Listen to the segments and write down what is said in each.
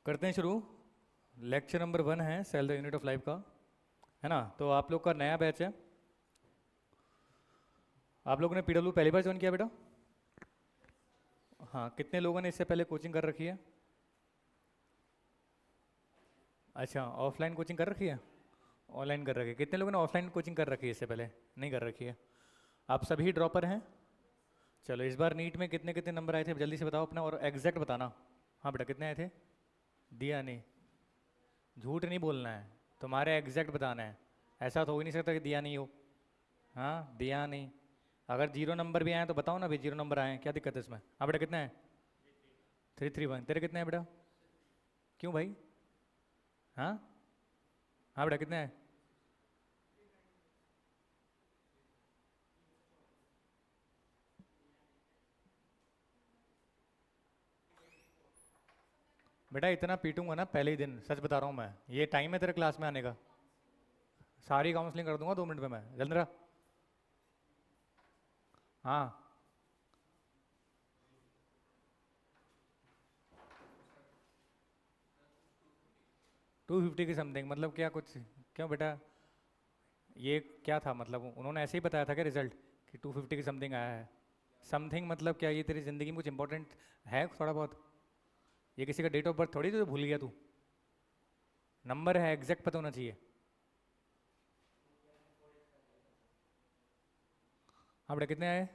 करते हैं शुरू। लेक्चर नंबर 1 है cell the unit of life का, है ना। तो आप लोग का नया बैच है। आप लोगों ने पीडब्ल्यू पहली बार ज्वाइन किया बेटा? हाँ, कितने लोगों ने इससे पहले कोचिंग कर रखी है? अच्छा, ऑफलाइन कोचिंग कर रखी है, ऑनलाइन कर रखी है। कितने लोगों ने ऑफलाइन कोचिंग कर रखी है इससे पहले? नहीं कर रखी है। आप सभी ड्रॉपर हैं? चलो, इस बार नीट में कितने कितने नंबर आए थे जल्दी से बताओ अपना, और एग्जैक्ट बताना। हाँ बेटा, कितने आए थे? दिया नहीं, झूठ नहीं बोलना है, तुम्हारे एग्जैक्ट बताना है। ऐसा तो हो ही नहीं सकता कि दिया नहीं हो। हाँ, दिया नहीं। अगर 0 नंबर भी आए तो बताओ ना, भी 0 नंबर आए, क्या दिक्कत है इसमें? हाँ बेटा, कितने हैं? 331। तेरे कितने हैं बेटा? क्यों भाई? हाँ हाँ बेटा, कितने हैं? बेटा इतना पीटूंगा ना पहले ही दिन, सच बता रहा हूँ मैं। ये टाइम है तेरे क्लास में आने का? सारी काउंसलिंग कर दूंगा 2 मिनट में मैं, जल्दी रहा। हाँ, 250 की समथिंग मतलब क्या कुछ? क्यों बेटा, ये क्या था मतलब? उन्होंने ऐसे ही बताया था क्या रिजल्ट कि 250 की समथिंग आया है? समथिंग मतलब क्या? ये तेरी ज़िंदगी में कुछ इंपॉर्टेंट है थोड़ा बहुत? ये किसी का डेट ऑफ बर्थ थोड़ी तो भूल गया तू। नंबर है, एग्जैक्ट पता होना चाहिए। हाँ बेटा, कितने आए?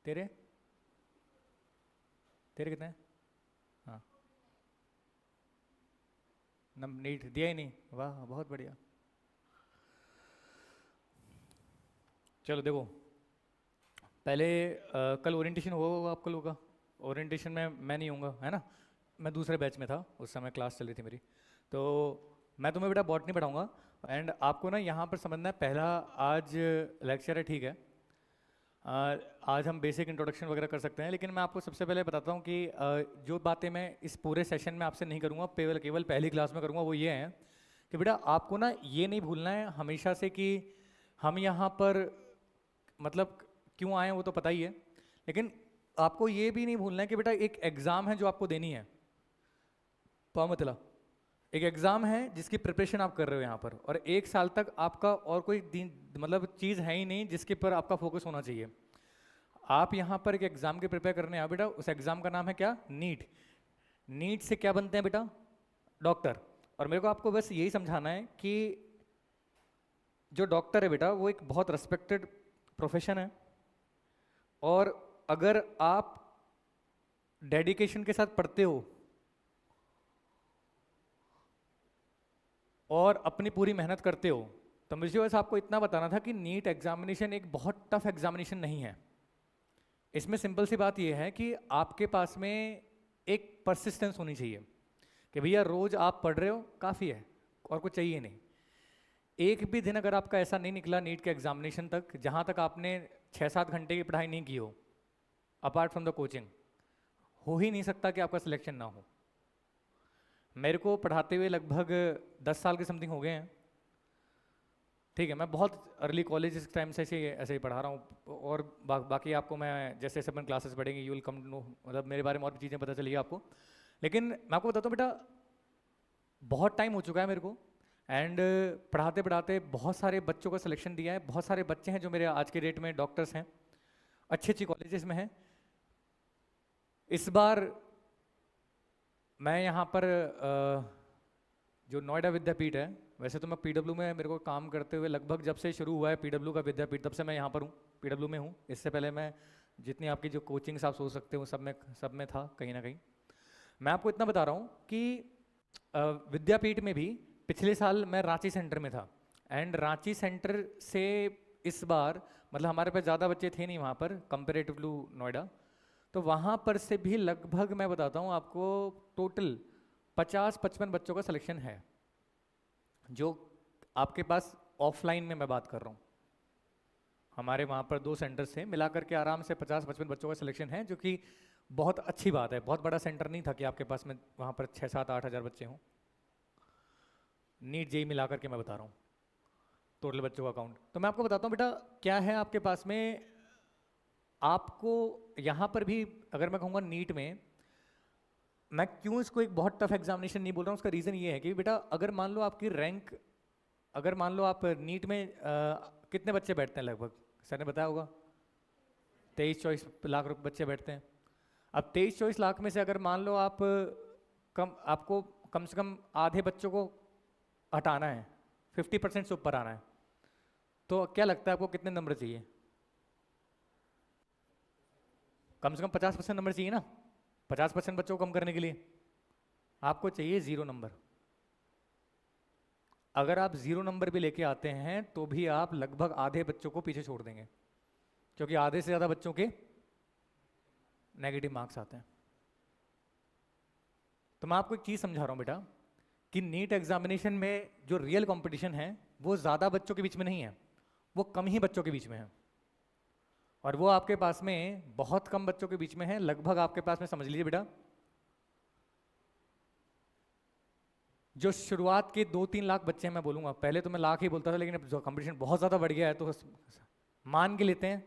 तेरे तेरे कितने हैं? हाँ, नीट दिया ही नहीं, वाह बहुत बढ़िया। चलो देखो, पहले कल ओरिएंटेशन हुआ होगा आप लोगों का। ओरिएंटेशन में मैं नहीं होऊंगा, है ना। मैं दूसरे बैच में था, उस समय क्लास चल रही थी मेरी। तो मैं तुम्हें बेटा बॉटनी पढ़ाऊंगा। एंड आपको ना यहाँ पर समझना है, पहला आज लेक्चर है, ठीक है। आज हम बेसिक इंट्रोडक्शन वगैरह कर सकते हैं, लेकिन मैं आपको सबसे पहले बताता हूँ कि जो बातें मैं इस पूरे सेशन में आपसे नहीं करूँगा, केवल केवल पहली क्लास में करूँगा, वो ये है कि बेटा आपको ना ये नहीं भूलना है हमेशा से कि हम यहाँ पर मतलब क्यों आए हैं वो तो पता ही है, लेकिन आपको ये भी नहीं भूलना है कि बेटा एक एग्ज़ाम है जो आपको देनी है। तो मतलब एक एग्ज़ाम है जिसकी प्रिपरेशन आप कर रहे हो यहाँ पर, और 1 साल तक आपका और कोई मतलब चीज़ है ही नहीं जिसके पर आपका फोकस होना चाहिए। आप यहाँ पर एक एग्ज़ाम के प्रिपेयर करने आओ बेटा, उस एग्ज़ाम का नाम है क्या? नीट। नीट से क्या बनते हैं बेटा? डॉक्टर। और मेरे को आपको बस यही समझाना है कि जो डॉक्टर है बेटा वो एक बहुत रेस्पेक्टेड प्रोफेशन है, और अगर आप डेडिकेशन के साथ पढ़ते हो और अपनी पूरी मेहनत करते हो, तो मुझे बस आपको इतना बताना था कि नीट एग्जामिनेशन एक बहुत टफ एग्जामिनेशन नहीं है। इसमें सिंपल सी बात यह है कि आपके पास में एक परसिस्टेंस होनी चाहिए कि भैया रोज आप पढ़ रहे हो, काफ़ी है, और कुछ चाहिए नहीं। एक भी दिन अगर आपका ऐसा नहीं निकला नीट के एग्जामिनेशन तक जहाँ तक आपने 6-7 घंटे की पढ़ाई नहीं की हो, अपार्ट फ्रॉम द कोचिंग, हो ही नहीं सकता कि आपका सिलेक्शन ना हो। मेरे को पढ़ाते हुए लगभग 10 साल के समथिंग हो गए हैं, ठीक है। मैं बहुत अर्ली कॉलेज इस टाइम से ऐसे ही पढ़ा रहा हूँ, और बाकी आपको मैं जैसे जैसे अपन क्लासेस बढ़ेंगे you will come to know, मतलब मेरे बारे में और भी चीज़ें पता चलेगी आपको। लेकिन मैं आपको बताता हूँ बेटा, बहुत टाइम हो चुका है मेरे को, एंड पढ़ाते पढ़ाते बहुत सारे बच्चों का सिलेक्शन दिया है। बहुत सारे बच्चे हैं जो मेरे आज के डेट में डॉक्टर्स हैं, अच्छी अच्छी कॉलेजेस में हैं। इस बार मैं यहाँ पर जो नोएडा विद्यापीठ है, वैसे तो मैं पीडब्ल्यू में मेरे को काम करते हुए लगभग जब से शुरू हुआ है पीडब्ल्यू का विद्यापीठ, तब से मैं यहाँ पर हूँ, पीडब्ल्यू में हूँ। इससे पहले मैं जितनी आपकी जो कोचिंग्स आप सोच सकते हो सब में था कहीं ना कहीं। मैं आपको इतना बता रहा हूँ कि विद्यापीठ में भी पिछले साल मैं रांची सेंटर में था, एंड रांची सेंटर से इस बार मतलब हमारे पास ज़्यादा बच्चे थे नहीं वहाँ पर कंपेरेटिव टू नोएडा, तो वहाँ पर से भी लगभग मैं बताता हूँ आपको टोटल 50-55 बच्चों का सिलेक्शन है, जो आपके पास ऑफलाइन में मैं बात कर रहा हूँ। हमारे वहाँ पर 2 सेंटर से मिलाकर के आराम से 50-55 बच्चों का सिलेक्शन है, जो कि बहुत अच्छी बात है। बहुत बड़ा सेंटर नहीं था कि आपके पास में वहाँ पर 6-7-8 हज़ार बच्चे हों। नीट जेई मिला करके मैं बता रहा हूँ टोटल बच्चों का अकाउंट। तो मैं आपको बताता हूँ बेटा क्या है आपके पास में। आपको यहाँ पर भी अगर मैं कहूँगा नीट में मैं क्यों इसको एक बहुत टफ एग्जामिनेशन नहीं बोल रहा हूँ, उसका रीज़न ये है कि बेटा अगर मान लो आपकी रैंक, अगर मान लो आप नीट में कितने बच्चे बैठते हैं लगभग, सर ने बताया होगा 23-24 लाख बच्चे बैठते हैं। अब 23-24 लाख में से अगर मान लो आप आपको कम से कम आधे बच्चों को हटाना है, 50% से ऊपर आना है, तो क्या लगता है आपको कितने नंबर चाहिए? कम से कम 50% नंबर चाहिए ना। 50% बच्चों को कम करने के लिए आपको चाहिए 0 नंबर। अगर आप 0 नंबर भी लेके आते हैं तो भी आप लगभग आधे बच्चों को पीछे छोड़ देंगे, क्योंकि आधे से ज़्यादा बच्चों के नेगेटिव मार्क्स आते हैं। तो मैं आपको एक चीज़ समझा रहा हूँ बेटा कि नीट एग्जामिनेशन में जो रियल कंपटीशन है वो ज़्यादा बच्चों के बीच में नहीं है, वो कम ही बच्चों के बीच में है, और वो आपके पास में बहुत कम बच्चों के बीच में है। लगभग आपके पास में समझ लीजिए बेटा जो शुरुआत के 2-3 लाख बच्चे हैं, मैं बोलूँगा पहले तो मैं लाख ही बोलता था, लेकिन अब जो कंपटीशन बहुत ज़्यादा बढ़ गया है तो मान के लेते हैं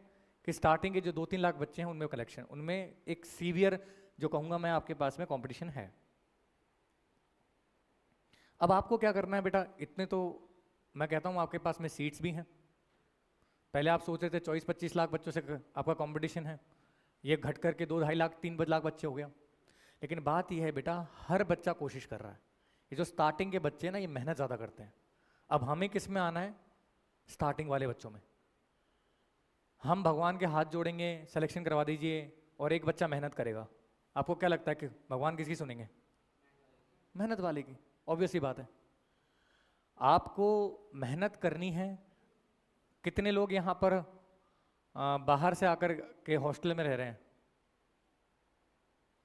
कि स्टार्टिंग के जो 2-3 लाख बच्चे हैं उनमें कलेक्शन, उनमें एक सीवियर जो कहूँगा मैं आपके पास में कंपटीशन है। अब आपको क्या करना है बेटा, इतने तो मैं कहता हूँ आपके पास में सीट्स भी हैं। पहले आप सोच रहे थे 24-25 लाख बच्चों से आपका कंपटीशन है, ये घट करके 2-2.5 लाख 3 लाख बच्चे हो गया। लेकिन बात यह है बेटा हर बच्चा कोशिश कर रहा है। ये जो स्टार्टिंग के बच्चे हैं ना, ये मेहनत ज़्यादा करते हैं। अब हमें किस में आना है? स्टार्टिंग वाले बच्चों में। हम भगवान के हाथ जोड़ेंगे, सिलेक्शन करवा दीजिए, और एक बच्चा मेहनत करेगा। आपको क्या लगता है कि भगवान किसकी सुनेंगे? मेहनत वाले की। ऑब्वियस ही बात है, आपको मेहनत करनी है। कितने लोग यहाँ पर बाहर से आकर के हॉस्टल में रह रहे हैं?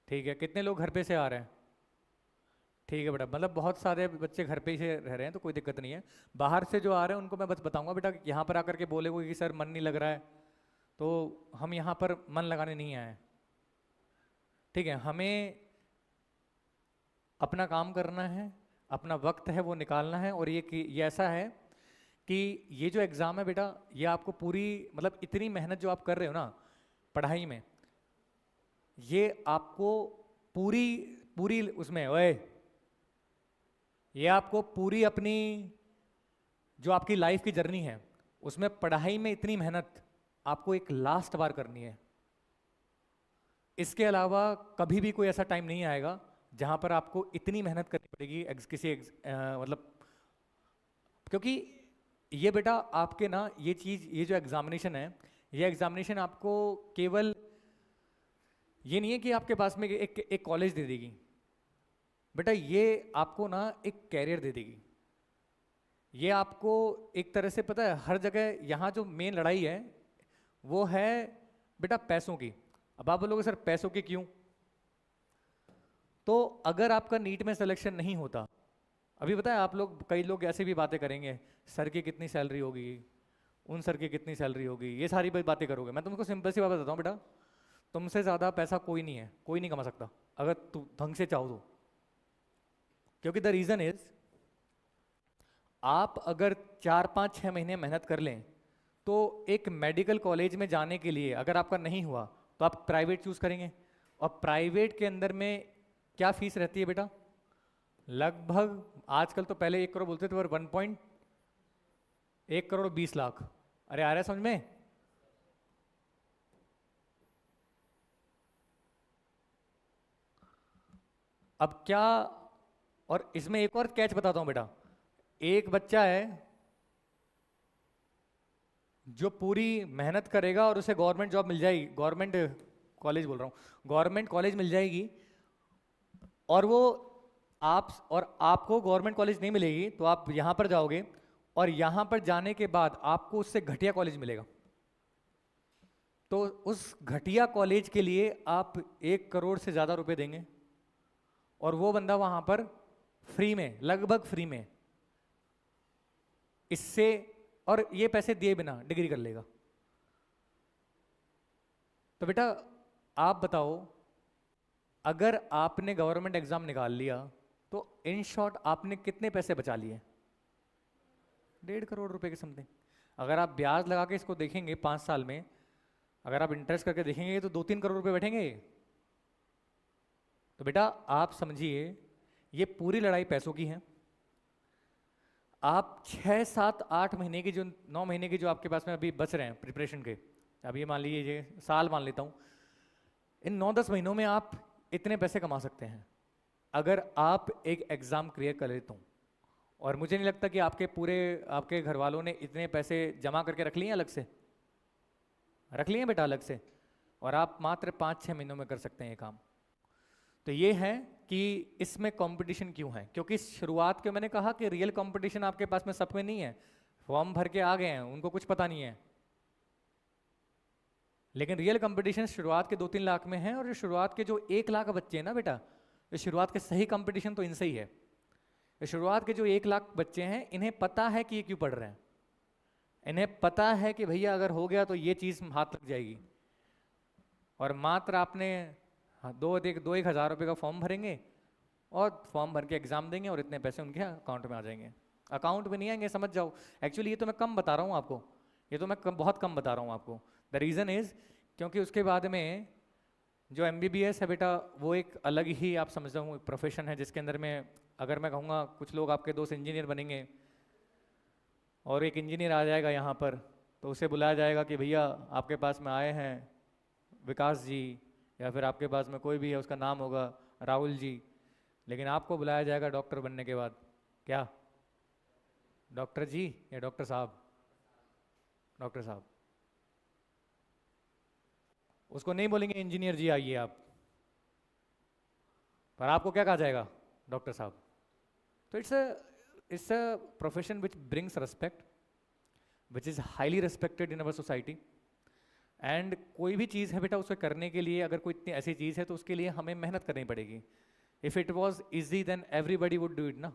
ठीक है। कितने लोग घर पे से आ रहे हैं? ठीक है बेटा, मतलब बहुत सारे बच्चे घर पे ही से रह रहे हैं, तो कोई दिक्कत नहीं है। बाहर से जो आ रहे हैं उनको मैं बस बताऊंगा बेटा यहाँ पर आकर के बोले कि सर मन नहीं लग रहा है, तो हम यहाँ पर मन लगाने नहीं आए। ठीक है, हमें अपना काम करना है, अपना वक्त है वो निकालना है। और ये ऐसा है कि ये जो एग्ज़ाम है बेटा, ये आपको पूरी मतलब इतनी मेहनत जो आप कर रहे हो ना पढ़ाई में, ये आपको पूरी पूरी उसमें ये आपको पूरी अपनी जो आपकी लाइफ की जर्नी है उसमें पढ़ाई में इतनी मेहनत आपको एक लास्ट बार करनी है। इसके अलावा कभी भी कोई ऐसा टाइम नहीं आएगा जहां पर आपको इतनी मेहनत करनी पड़ेगी मतलब, क्योंकि ये बेटा आपके ना ये चीज़, ये जो एग्जामिनेशन है, ये एग्जामिनेशन आपको केवल ये नहीं है कि आपके पास में एक कॉलेज दे देगी बेटा, ये आपको ना एक कैरियर दे देगी। ये आपको एक तरह से पता है हर जगह यहाँ जो मेन लड़ाई है वो है बेटा पैसों की। अब आप बोलोगे सर पैसों की क्यों? तो अगर आपका नीट में सिलेक्शन नहीं होता, अभी पता है आप लोग, कई लोग ऐसे भी बातें करेंगे, सर की कितनी सैलरी होगी, उन सर की कितनी सैलरी होगी, ये सारी बातें करोगे। मैं तुमको सिंपल सी बात बताता हूँ बेटा, तुमसे ज़्यादा पैसा कोई नहीं है, कोई नहीं कमा सकता अगर तुम ढंग से चाहो तो। क्योंकि द रीज़न इज, आप अगर 4-5-6 महीने मेहनत कर लें तो एक मेडिकल कॉलेज में जाने के लिए अगर आपका नहीं हुआ तो आप प्राइवेट चूज करेंगे। और प्राइवेट के अंदर में क्या फीस रहती है बेटा? लगभग आजकल तो पहले 1 करोड़ बोलते थे, पर 1 करोड़ 20 लाख। अरे आ रहा है समझ में? अब क्या, और इसमें एक और कैच बताता हूं बेटा, एक बच्चा है जो पूरी मेहनत करेगा और उसे गवर्नमेंट जॉब मिल जाएगी, गवर्नमेंट कॉलेज बोल रहा हूं, गवर्नमेंट कॉलेज मिल जाएगी, और वो आपको गवर्नमेंट कॉलेज नहीं मिलेगी तो आप यहां पर जाओगे, और यहां पर जाने के बाद आपको उससे घटिया कॉलेज मिलेगा। तो उस घटिया कॉलेज के लिए आप 1 करोड़ से ज़्यादा रुपए देंगे, और वो बंदा वहां पर फ्री में, लगभग फ्री में, इससे और ये पैसे दिए बिना डिग्री कर लेगा। तो बेटा आप बताओ, अगर आपने गवर्नमेंट एग्जाम निकाल लिया तो इन शॉर्ट आपने कितने पैसे बचा लिए? 1.5 करोड़ रुपए के समथिंग। अगर आप ब्याज लगा के इसको देखेंगे 5 साल में, अगर आप इंटरेस्ट करके देखेंगे तो 2-3 करोड़ रुपए बैठेंगे। तो बेटा आप समझिए ये पूरी लड़ाई पैसों की है। आप 6, 7, 8 महीने की जो 9 महीने की जो आपके पास में अभी बच रहे हैं प्रिपरेशन के, अब ये मान लीजिए साल मान लेता हूँ, इन 9-10 महीनों में आप इतने पैसे कमा सकते हैं अगर आप एक एग्ज़ाम क्लियर कर लेते हो। और मुझे नहीं लगता कि आपके घर वालों ने इतने पैसे जमा करके रख लिए हैं अलग से, रख लिए हैं बेटा अलग से, और आप मात्र 5-6 महीनों में कर सकते हैं ये काम। तो ये है कि इसमें कंपटीशन क्यों है, क्योंकि शुरुआत के मैंने कहा कि रियल कंपटीशन आपके पास में सब में नहीं है। फॉर्म भर के आ गए हैं, उनको कुछ पता नहीं है, लेकिन रियल कंपटीशन शुरुआत के 2-3 लाख में है। और जो शुरुआत के जो 1 लाख बच्चे हैं ना बेटा, ये शुरुआत के सही कंपटीशन तो इनसे ही है। ये शुरुआत के जो 1 लाख बच्चे हैं, इन्हें पता है कि ये क्यों पढ़ रहे हैं, इन्हें पता है कि भैया अगर हो गया तो ये चीज़ हाथ लग जाएगी। और मात्र आपने 2-1 हज़ार रुपये का फॉर्म भरेंगे और फॉर्म भर के एग्जाम देंगे और इतने पैसे उनके अकाउंट में आ जाएंगे। अकाउंट में नहीं आएंगे, समझ जाओ। एक्चुअली ये तो मैं कम बता रहा हूँ आपको, ये तो मैं बहुत कम बता रहा हूँ आपको। द रीज़न इज़ क्योंकि उसके बाद में जो MBBS है बेटा, वो एक अलग ही आप समझ रहा हूँ प्रोफेशन है, जिसके अंदर में अगर मैं कहूँगा कुछ लोग आपके दोस्त इंजीनियर बनेंगे और एक इंजीनियर आ जाएगा यहाँ पर, तो उसे बुलाया जाएगा कि भैया आपके पास में आए हैं विकास जी, या फिर आपके पास में कोई भी है उसका नाम होगा राहुल जी, लेकिन आपको बुलाया जाएगा डॉक्टर बनने के बाद, क्या डॉक्टर जी या डॉक्टर साहब? डॉक्टर साहब। उसको नहीं बोलेंगे इंजीनियर जी आइए आप, पर आपको क्या कहा जाएगा? डॉक्टर साहब। तो it's a profession which brings respect, which is highly respected in our society. And कोई भी चीज़ है बेटा, उसे करने के लिए अगर कोई इतनी ऐसी चीज़ है तो उसके लिए हमें मेहनत करनी पड़ेगी। If it was easy then everybody would do it ना।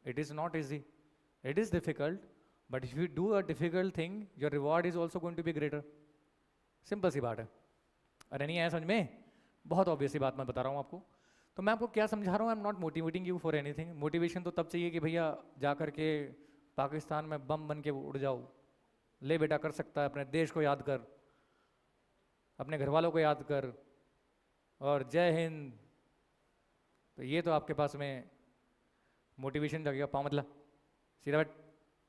It is not easy, it is difficult, but if you do a difficult thing your reward is also going to be greater. Simple सी बात है। अरे नहीं आया समझ में? बहुत ऑब्वियस सी बात मैं बता रहा हूँ आपको। तो मैं आपको क्या समझा रहा हूँ, I am not motivating you for anything. Motivation तो तब चाहिए कि भैया जा कर के पाकिस्तान में बम बन के उड़ जाओ। ले बेटा कर सकता है, अपने देश को याद कर, अपने घर वालों को याद कर, और जय हिंद। तो ये तो आपके पास में मोटिवेशन लगेगा, पाँव मतला सीधा बैठ।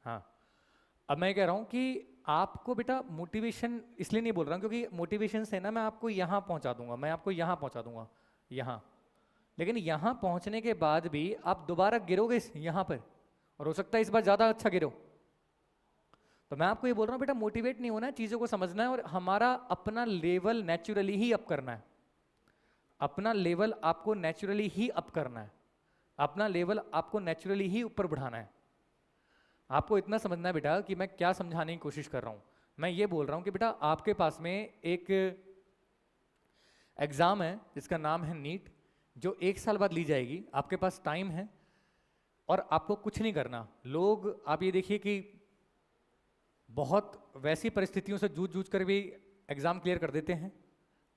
हाँ, अब मैं कह रहा हूँ कि आपको बेटा मोटिवेशन इसलिए नहीं बोल रहा हूँ क्योंकि मोटिवेशन से ना मैं आपको यहाँ पहुँचा दूंगा, मैं आपको यहाँ पहुँचा दूंगा, यहाँ। लेकिन यहाँ पहुँचने के बाद भी आप दोबारा गिरोगे यहाँ पर, और हो सकता है इस बार ज़्यादा अच्छा गिरो। तो मैं आपको ये बोल रहा हूँ बेटा, मोटिवेट नहीं होना है, चीज़ों को समझना है और हमारा अपना लेवल नेचुरली ही अप करना है। अपना लेवल आपको नेचुरली ही अप करना है, अपना लेवल आपको नेचुरली ही ऊपर बढ़ाना है। आपको इतना समझना है बेटा कि मैं क्या समझाने की कोशिश कर रहा हूँ। मैं ये बोल रहा हूँ कि बेटा आपके पास में एक एग्ज़ाम है जिसका नाम है नीट, जो 1 साल बाद ली जाएगी। आपके पास टाइम है और आपको कुछ नहीं करना। लोग आप ये देखिए कि बहुत वैसी परिस्थितियों से जूझ जूझ कर भी एग्ज़ाम क्लियर कर देते हैं।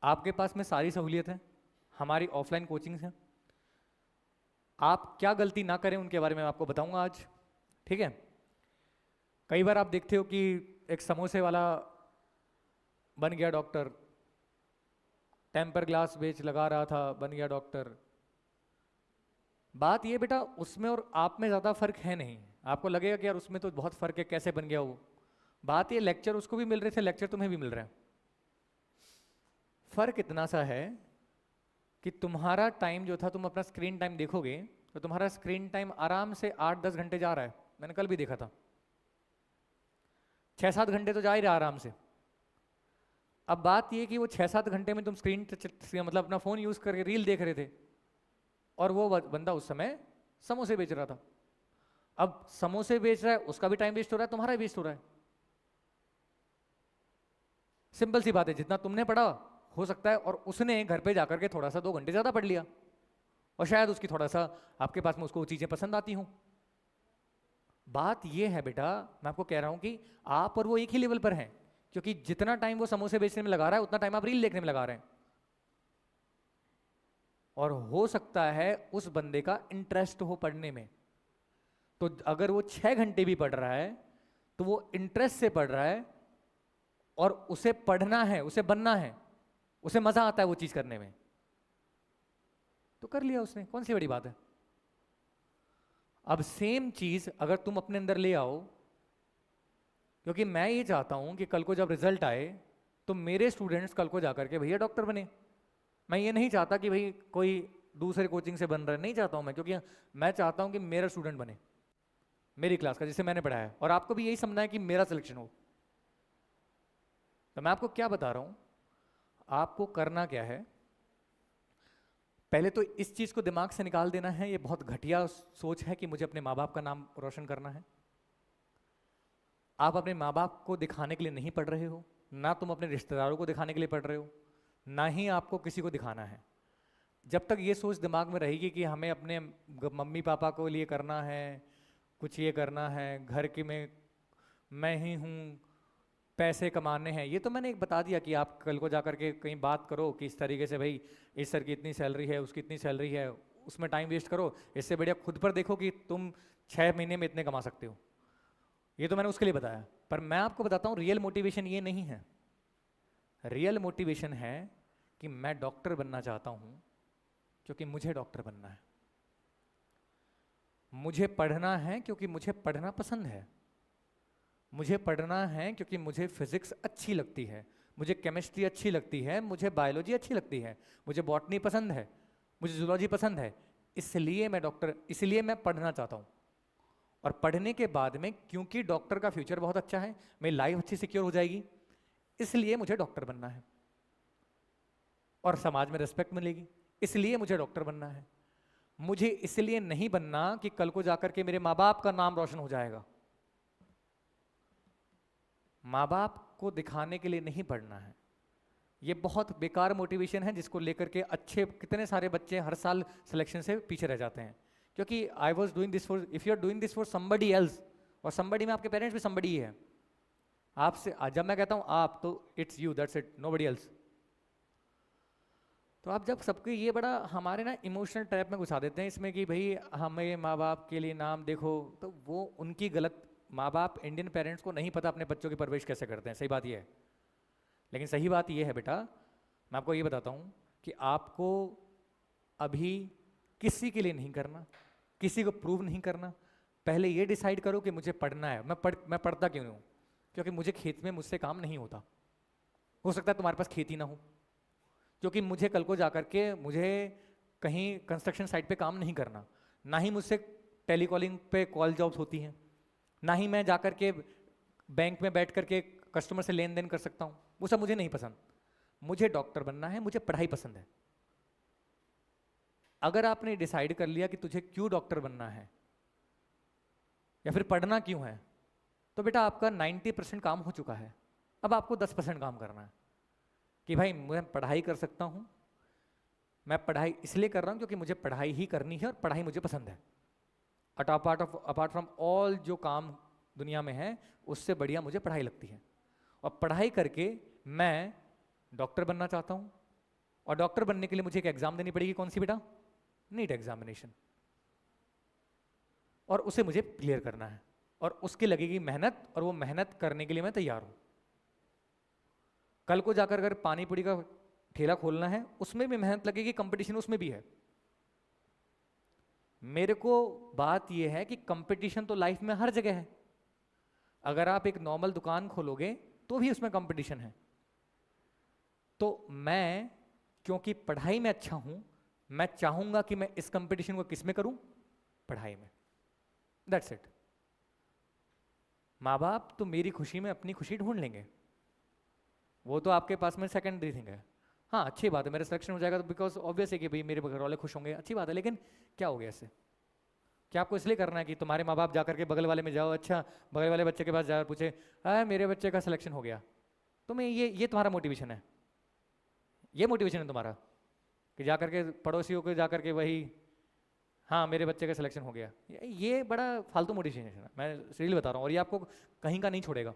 आपके पास में सारी सहूलियत है, हमारी ऑफलाइन कोचिंग्स हैं। आप क्या गलती ना करें उनके बारे में आपको बताऊंगा आज, ठीक है। कई बार आप देखते हो कि एक समोसे वाला बन गया डॉक्टर, टेम्पर ग्लास बेच लगा रहा था, बन गया डॉक्टर। बात ये बेटा उसमें और आप में ज़्यादा फर्क है नहीं। आपको लगेगा कि यार उसमें तो बहुत फर्क है, कैसे बन गया वो। बात ये लेक्चर उसको भी मिल रहे थे, लेक्चर तुम्हें भी मिल रहे हैं। फर्क इतना सा है कि तुम्हारा टाइम जो था, तुम अपना स्क्रीन टाइम देखोगे तो तुम्हारा स्क्रीन टाइम आराम से 8-10 घंटे जा रहा है। मैंने कल भी देखा था, 6-7 घंटे तो जा ही रहा आराम से। अब बात ये कि वो 6-7 घंटे में तुम स्क्रीन मतलब अपना फोन यूज करके रील देख रहे थे, और वो बंदा उस समय समोसे बेच रहा था। अब समोसे बेच रहा है, उसका भी टाइम वेस्ट हो रहा है, तुम्हारा वेस्ट हो रहा है। सिंपल सी बात है, जितना तुमने पढ़ा हो सकता है और उसने घर पे जाकर के थोड़ा सा 2 घंटे ज्यादा पढ़ लिया, और शायद उसकी थोड़ा सा आपके पास में उसको वो चीजें पसंद आती हूं। बात ये है बेटा, मैं आपको कह रहा हूं कि आप और वो एक ही लेवल पर हैं, क्योंकि जितना टाइम वो समोसे बेचने में लगा रहा है उतना टाइम आप रील देखने में लगा रहे हैं। और हो सकता है उस बंदे का इंटरेस्ट हो पढ़ने में, तो अगर वो 6 घंटे भी पढ़ रहा है तो वो इंटरेस्ट से पढ़ रहा है, और उसे पढ़ना है, उसे बनना है, उसे मजा आता है वो चीज करने में। तो कर लिया उसने, कौन सी बड़ी बात है। अब सेम चीज अगर तुम अपने अंदर ले आओ, क्योंकि मैं ये चाहता हूं कि कल को जब रिजल्ट आए तो मेरे स्टूडेंट्स कल को जाकर के भैया डॉक्टर बने। मैं ये नहीं चाहता कि भाई कोई दूसरे कोचिंग से बन रहा है, नहीं चाहता हूं मैं, क्योंकि मैं चाहता हूं कि मेरा स्टूडेंट बने मेरी क्लास का जिसे मैंने पढ़ाया है, और आपको भी यही समझना है कि मेरा सिलेक्शन हो। तो मैं आपको क्या बता रहा हूं, आपको करना क्या है, पहले तो इस चीज को दिमाग से निकाल देना है, ये बहुत घटिया सोच है कि मुझे अपने माँ बाप का नाम रोशन करना है। आप अपने माँ बाप को दिखाने के लिए नहीं पढ़ रहे हो, ना तुम अपने रिश्तेदारों को दिखाने के लिए पढ़ रहे हो, ना ही आपको किसी को दिखाना है। जब तक ये सोच दिमाग में रहेगी कि हमें अपने मम्मी पापा को लिए करना है, कुछ ये करना है, घर के में मैं ही हूँ, पैसे कमाने हैं, ये तो मैंने एक बता दिया कि आप कल को जाकर के कहीं बात करो कि इस तरीके से भाई इस सर की इतनी सैलरी है, उसकी इतनी सैलरी है, उसमें टाइम वेस्ट करो, इससे बढ़िया खुद पर देखो कि तुम 6 महीने में इतने कमा सकते हो। ये तो मैंने उसके लिए बताया, पर मैं आपको बताता हूँ रियल मोटिवेशन ये नहीं है। रियल मोटिवेशन है कि मैं डॉक्टर बनना चाहता हूँ क्योंकि मुझे डॉक्टर बनना है, मुझे पढ़ना है क्योंकि मुझे पढ़ना पसंद है, मुझे पढ़ना है क्योंकि मुझे फिजिक्स अच्छी लगती है, मुझे केमिस्ट्री अच्छी लगती है, मुझे बायोलॉजी अच्छी लगती है, मुझे बॉटनी पसंद है, मुझे जूलॉजी पसंद है, इसलिए मैं डॉक्टर, इसलिए मैं पढ़ना चाहता हूँ। और पढ़ने के बाद में क्योंकि डॉक्टर का फ्यूचर बहुत अच्छा है, मेरी लाइफ अच्छी सिक्योर हो जाएगी, इसलिए मुझे डॉक्टर बनना है, और समाज में रिस्पेक्ट मिलेगी, इसलिए मुझे डॉक्टर बनना है। मुझे इसलिए नहीं बनना कि कल को जाकर के मेरे माँ बाप का नाम रोशन हो जाएगा। माँ बाप को दिखाने के लिए नहीं पढ़ना है। ये बहुत बेकार मोटिवेशन है जिसको लेकर के अच्छे कितने सारे बच्चे हर साल सिलेक्शन से पीछे रह जाते हैं, क्योंकि I was doing this for, if you are doing this for somebody else, और समबडी में आपके पेरेंट्स भी समबडी ही है। आपसे जब मैं कहता हूं आप, तो it's you, that's it, nobody else. तो आप जब सबके ये बड़ा हमारे ना इमोशनल ट्रैप में घुसा देते हैं इसमें कि भाई हमें माँ बाप के लिए नाम देखो, तो वो उनकी गलत, माँ बाप इंडियन पेरेंट्स को नहीं पता अपने बच्चों की परवरिश कैसे करते हैं, सही बात ये है। लेकिन सही बात ये है बेटा, मैं आपको ये बताता हूँ कि आपको अभी किसी के लिए नहीं करना, किसी को प्रूव नहीं करना। पहले ये डिसाइड करो कि मुझे पढ़ना है। मैं पढ़ता क्यों हूँ? क्योंकि मुझे खेत में मुझसे काम नहीं होता। हो सकता है तुम्हारे पास खेती ना हो, क्योंकि मुझे कल को जाकर के मुझे कहीं कंस्ट्रक्शन साइट पे काम नहीं करना, ना ही मुझसे टेलीकॉलिंग पे कॉल जॉब्स होती हैं, ना ही मैं जाकर के बैंक में बैठ करके कस्टमर से लेन देन कर सकता हूँ, वो सब मुझे नहीं पसंद। मुझे डॉक्टर बनना है, मुझे पढ़ाई पसंद है। अगर आपने डिसाइड कर लिया कि तुझे क्यों डॉक्टर बनना है या फिर पढ़ना क्यों है, तो बेटा आपका 90% काम हो चुका है। अब आपको 10% काम करना है कि भाई मैं पढ़ाई कर सकता हूँ, मैं पढ़ाई इसलिए कर रहा हूँ क्योंकि मुझे पढ़ाई ही करनी है और पढ़ाई मुझे पसंद है। अपार्ट फ्रॉम ऑल जो काम दुनिया में है उससे बढ़िया मुझे पढ़ाई लगती है, और पढ़ाई करके मैं डॉक्टर बनना चाहता हूँ। और डॉक्टर बनने के लिए मुझे एक एग्जाम देनी पड़ेगी, कौन सी बेटा? नीट एग्जामिनेशन, और उसे मुझे क्लियर करना है, और उसकी लगेगी मेहनत, और वो मेहनत करने के लिए मैं तैयार हूँ। कल को जाकर अगर पानी पूरी का ठेला खोलना है उसमें भी मेहनत लगेगी, कंपटीशन उसमें भी है। मेरे को बात यह है कि कंपटीशन तो लाइफ में हर जगह है। अगर आप एक नॉर्मल दुकान खोलोगे तो भी उसमें कंपटीशन है। तो मैं क्योंकि पढ़ाई में अच्छा हूं, मैं चाहूंगा कि मैं इस कंपटीशन को किस में करूं? पढ़ाई में। That's it. माँ बाप तो मेरी खुशी में अपनी खुशी ढूंढ लेंगे, वो तो आपके पास में सेकेंडरी थिंग है। हाँ अच्छी बात है, मेरा सिलेक्शन हो जाएगा तो बिकॉज ऑब्वियस है कि भाई मेरे घर वाले खुश होंगे, अच्छी बात है। लेकिन क्या हो गया इससे? क्या आपको इसलिए करना है कि तुम्हारे माँ बाप जाकर के बगल वाले में जाओ, अच्छा बगल वाले बच्चे के पास जाओ, पूछे मेरे बच्चे का सिलेक्शन हो गया, तुम्हें ये तुम्हारा मोटिवेशन है? ये मोटिवेशन है तुम्हारा कि जाकर के पड़ोसियों को जाकर के वही, हाँ मेरे बच्चे का सिलेक्शन हो गया? ये बड़ा फालतू मोटिवेशन है, मैं सीरियसली बता रहा हूँ। और ये आपको कहीं का नहीं छोड़ेगा।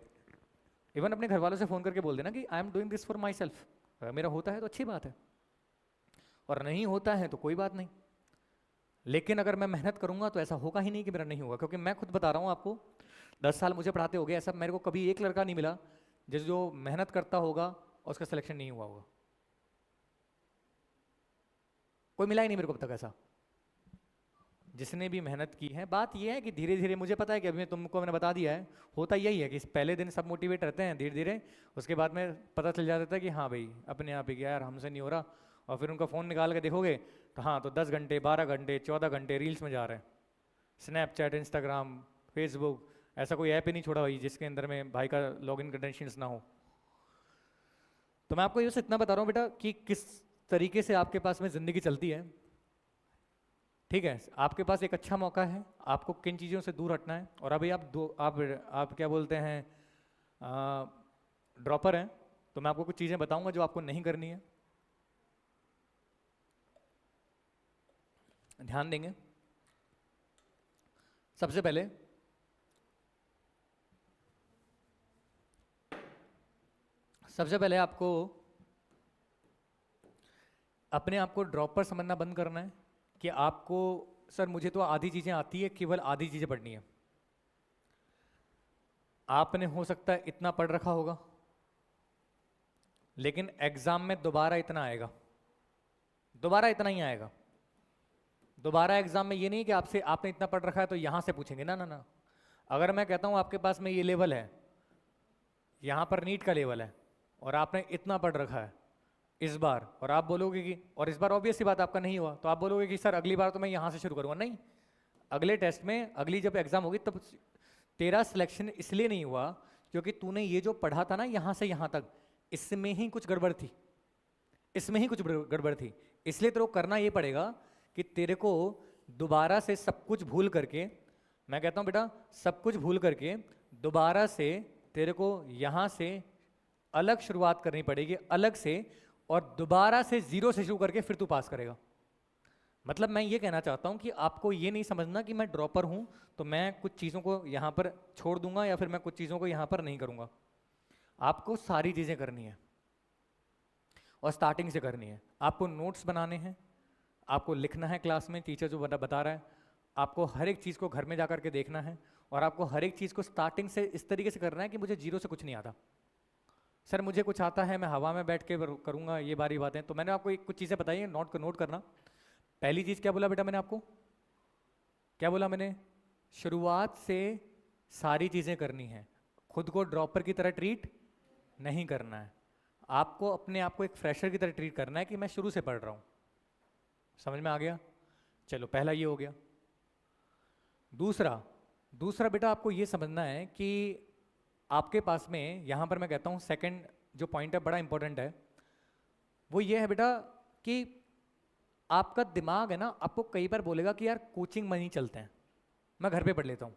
इवन अपने घर वालों से फ़ोन करके बोल देना कि I am doing this for my self. अगर मेरा होता है तो अच्छी बात है, और नहीं होता है तो कोई बात नहीं। लेकिन अगर मैं मेहनत करूंगा तो ऐसा होगा ही नहीं कि मेरा नहीं होगा, क्योंकि मैं खुद बता रहा हूँ आपको, 10 साल मुझे पढ़ाते हो गए, ऐसा मेरे को कभी एक लड़का नहीं मिला जो मेहनत करता होगा और उसका सिलेक्शन नहीं हुआ होगा। कोई मिला ही नहीं मेरे को अब तक ऐसा जिसने भी मेहनत की है। बात ये है कि धीरे धीरे, मुझे पता है कि अभी मैंने बता दिया है, होता यही है कि पहले दिन सब मोटिवेट रहते हैं, धीरे धीरे उसके बाद में पता चल जाता है कि हाँ भाई अपने आप ही, यार हमसे नहीं हो रहा। और फिर उनका फ़ोन निकाल के देखोगे तो हाँ, तो 10 घंटे 12 घंटे 14 घंटे रील्स में जा रहे हैं। स्नैपचैट, इंस्टाग्राम, फेसबुक, ऐसा कोई ऐप ही नहीं छोड़ा भाई जिसके अंदर में भाई का लॉगिन क्रेडेंशियल्स ना हो। तो मैं आपको ये बस इतना बता रहा हूँ बेटा कि किस तरीके से आपके पास में ज़िंदगी चलती है। ठीक है, आपके पास एक अच्छा मौका है, आपको किन चीज़ों से दूर हटना है। और अभी आप क्या बोलते हैं, ड्रॉपर हैं, तो मैं आपको कुछ चीज़ें बताऊंगा जो आपको नहीं करनी है। ध्यान देंगे। सबसे पहले आपको अपने आप को ड्रॉपर समझना बंद करना है कि आपको, सर मुझे तो आधी चीज़ें आती है, केवल आधी चीज़ें पढ़नी है। आपने हो सकता है इतना पढ़ रखा होगा, लेकिन एग्जाम में दोबारा इतना आएगा, दोबारा इतना ही आएगा। दोबारा एग्जाम में ये नहीं कि आपने इतना पढ़ रखा है तो यहां से पूछेंगे, ना ना ना। अगर मैं कहता हूं आपके पास में ये लेवल है, यहां पर नीट का लेवल है, और आपने इतना पढ़ रखा है इस बार, और आप बोलोगे कि, और इस बार ऑब्वियस सी बात आपका नहीं हुआ, तो आप बोलोगे कि सर अगली बार तो मैं यहां से शुरू करूंगा। नहीं, अगले टेस्ट में, अगली जब एग्जाम होगी तब तेरा सिलेक्शन इसलिए नहीं हुआ क्योंकि तूने ये जो पढ़ा था ना यहां से यहां तक, इसमें ही कुछ गड़बड़ थी, इसमें ही कुछ गड़बड़ थी। इसलिए तेरे को करना ये पड़ेगा कि तेरे को दोबारा से सब कुछ भूल करके, मैं कहता हूं बेटा सब कुछ भूल करके दोबारा से तेरे को यहां से अलग शुरुआत करनी पड़ेगी, अलग से, और दोबारा से जीरो से शुरू करके फिर तू पास करेगा। मतलब मैं ये कहना चाहता हूं कि आपको ये नहीं समझना कि मैं ड्रॉपर हूं तो मैं कुछ चीज़ों को यहां पर छोड़ दूंगा या फिर मैं कुछ चीज़ों को यहां पर नहीं करूंगा। आपको सारी चीज़ें करनी है और स्टार्टिंग से करनी है। आपको नोट्स बनाने हैं, आपको लिखना है क्लास में, टीचर जो बता रहा है, आपको हर एक चीज़ को घर में जा करके देखना है, और आपको हर एक चीज़ को स्टार्टिंग से इस तरीके से करना है कि मुझे जीरो से कुछ नहीं आता। सर मुझे कुछ आता है, मैं हवा में बैठ के करूँगा, ये बारी बातें। तो मैंने आपको कुछ चीज़ें बताई हैं, नोट करना। पहली चीज़ क्या बोला बेटा मैंने आपको, क्या बोला मैंने, शुरुआत से सारी चीज़ें करनी है, खुद को ड्रॉपर की तरह ट्रीट नहीं करना है। आपको अपने आप को एक फ्रेशर की तरह ट्रीट करना है कि मैं शुरू से पढ़ रहा हूँ। समझ में आ गया? चलो पहला ये हो गया। दूसरा बेटा आपको ये समझना है कि आपके पास में, यहाँ पर मैं कहता हूँ सेकंड जो पॉइंट है बड़ा इंपॉर्टेंट है, वो ये है बेटा कि आपका दिमाग है ना आपको कई बार बोलेगा कि यार कोचिंग में नहीं चलते हैं, मैं घर पे पढ़ लेता हूँ।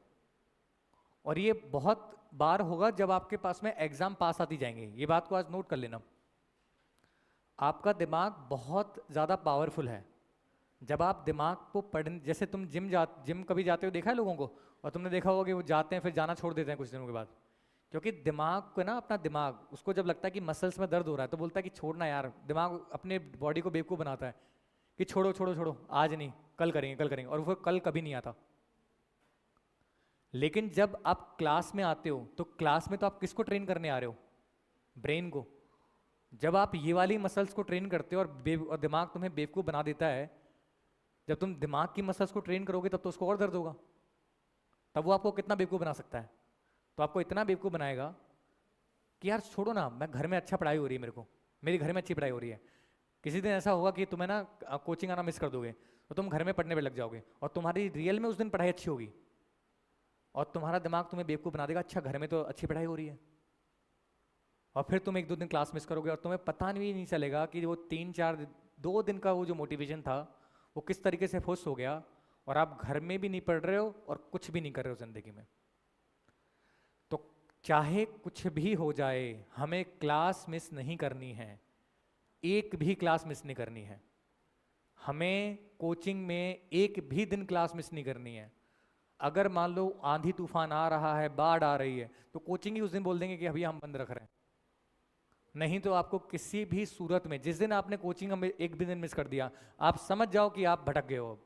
और ये बहुत बार होगा जब आपके पास में एग्जाम पास आती जाएंगे। ये बात को आज नोट कर लेना। आपका दिमाग बहुत ज़्यादा पावरफुल है। जब आप दिमाग को पढ़ने, जैसे तुम जिम कभी जाते हो, देखा है लोगों को, और तुमने देखा होगा कि वो जाते हैं फिर जाना छोड़ देते हैं कुछ दिनों के बाद, क्योंकि दिमाग को ना, अपना दिमाग, उसको जब लगता है कि मसल्स में दर्द हो रहा है तो बोलता है कि छोड़ना यार। दिमाग अपने बॉडी को बेवकूफ़ बनाता है कि छोड़ो छोड़ो छोड़ो, आज नहीं, कल करेंगे, और वो कल कभी नहीं आता। लेकिन जब आप क्लास में आते हो तो क्लास में तो आप किसको ट्रेन करने आ रहे हो? ब्रेन को। जब आप ये वाली मसल्स को ट्रेन करते हो और दिमाग तुम्हें बेवकूफ़ बना देता है, जब तुम दिमाग की मसल्स को ट्रेन करोगे तब तो उसको और दर्द होगा। तब वो आपको कितना बेवकूफ़ बना सकता है? तो आपको इतना बेवकूफ़ बनाएगा कि यार छोड़ो ना, मैं घर में अच्छा पढ़ाई हो रही है, मेरे घर में अच्छी पढ़ाई हो रही है। किसी दिन ऐसा होगा कि तुम्हें ना कोचिंग आना मिस कर दोगे तो तुम घर में पढ़ने पे लग जाओगे, और तुम्हारी रियल में उस दिन पढ़ाई अच्छी होगी, और तुम्हारा दिमाग तुम्हें बेवकूफ़ बना देगा, अच्छा घर में तो अच्छी पढ़ाई हो रही है। और फिर तुम 1-2 दिन क्लास मिस करोगे और तुम्हें पता नहीं चलेगा कि वो 2 दिन का वो जो मोटिवेशन था वो किस तरीके से फुस हो गया, और आप घर में भी नहीं पढ़ रहे हो और कुछ भी नहीं कर रहे हो ज़िंदगी में। तो चाहे कुछ भी हो जाए, हमें क्लास मिस नहीं करनी है, एक भी क्लास मिस नहीं करनी है। हमें कोचिंग में एक भी दिन क्लास मिस नहीं करनी है। अगर मान लो आंधी तूफान आ रहा है, बाढ़ आ रही है, तो कोचिंग ही उस दिन बोल देंगे कि अभी हम बंद रख रहे हैं। नहीं तो आपको किसी भी सूरत में, जिस दिन आपने कोचिंग में एक भी दिन मिस कर दिया, आप समझ जाओ कि आप भटक गए हो। अब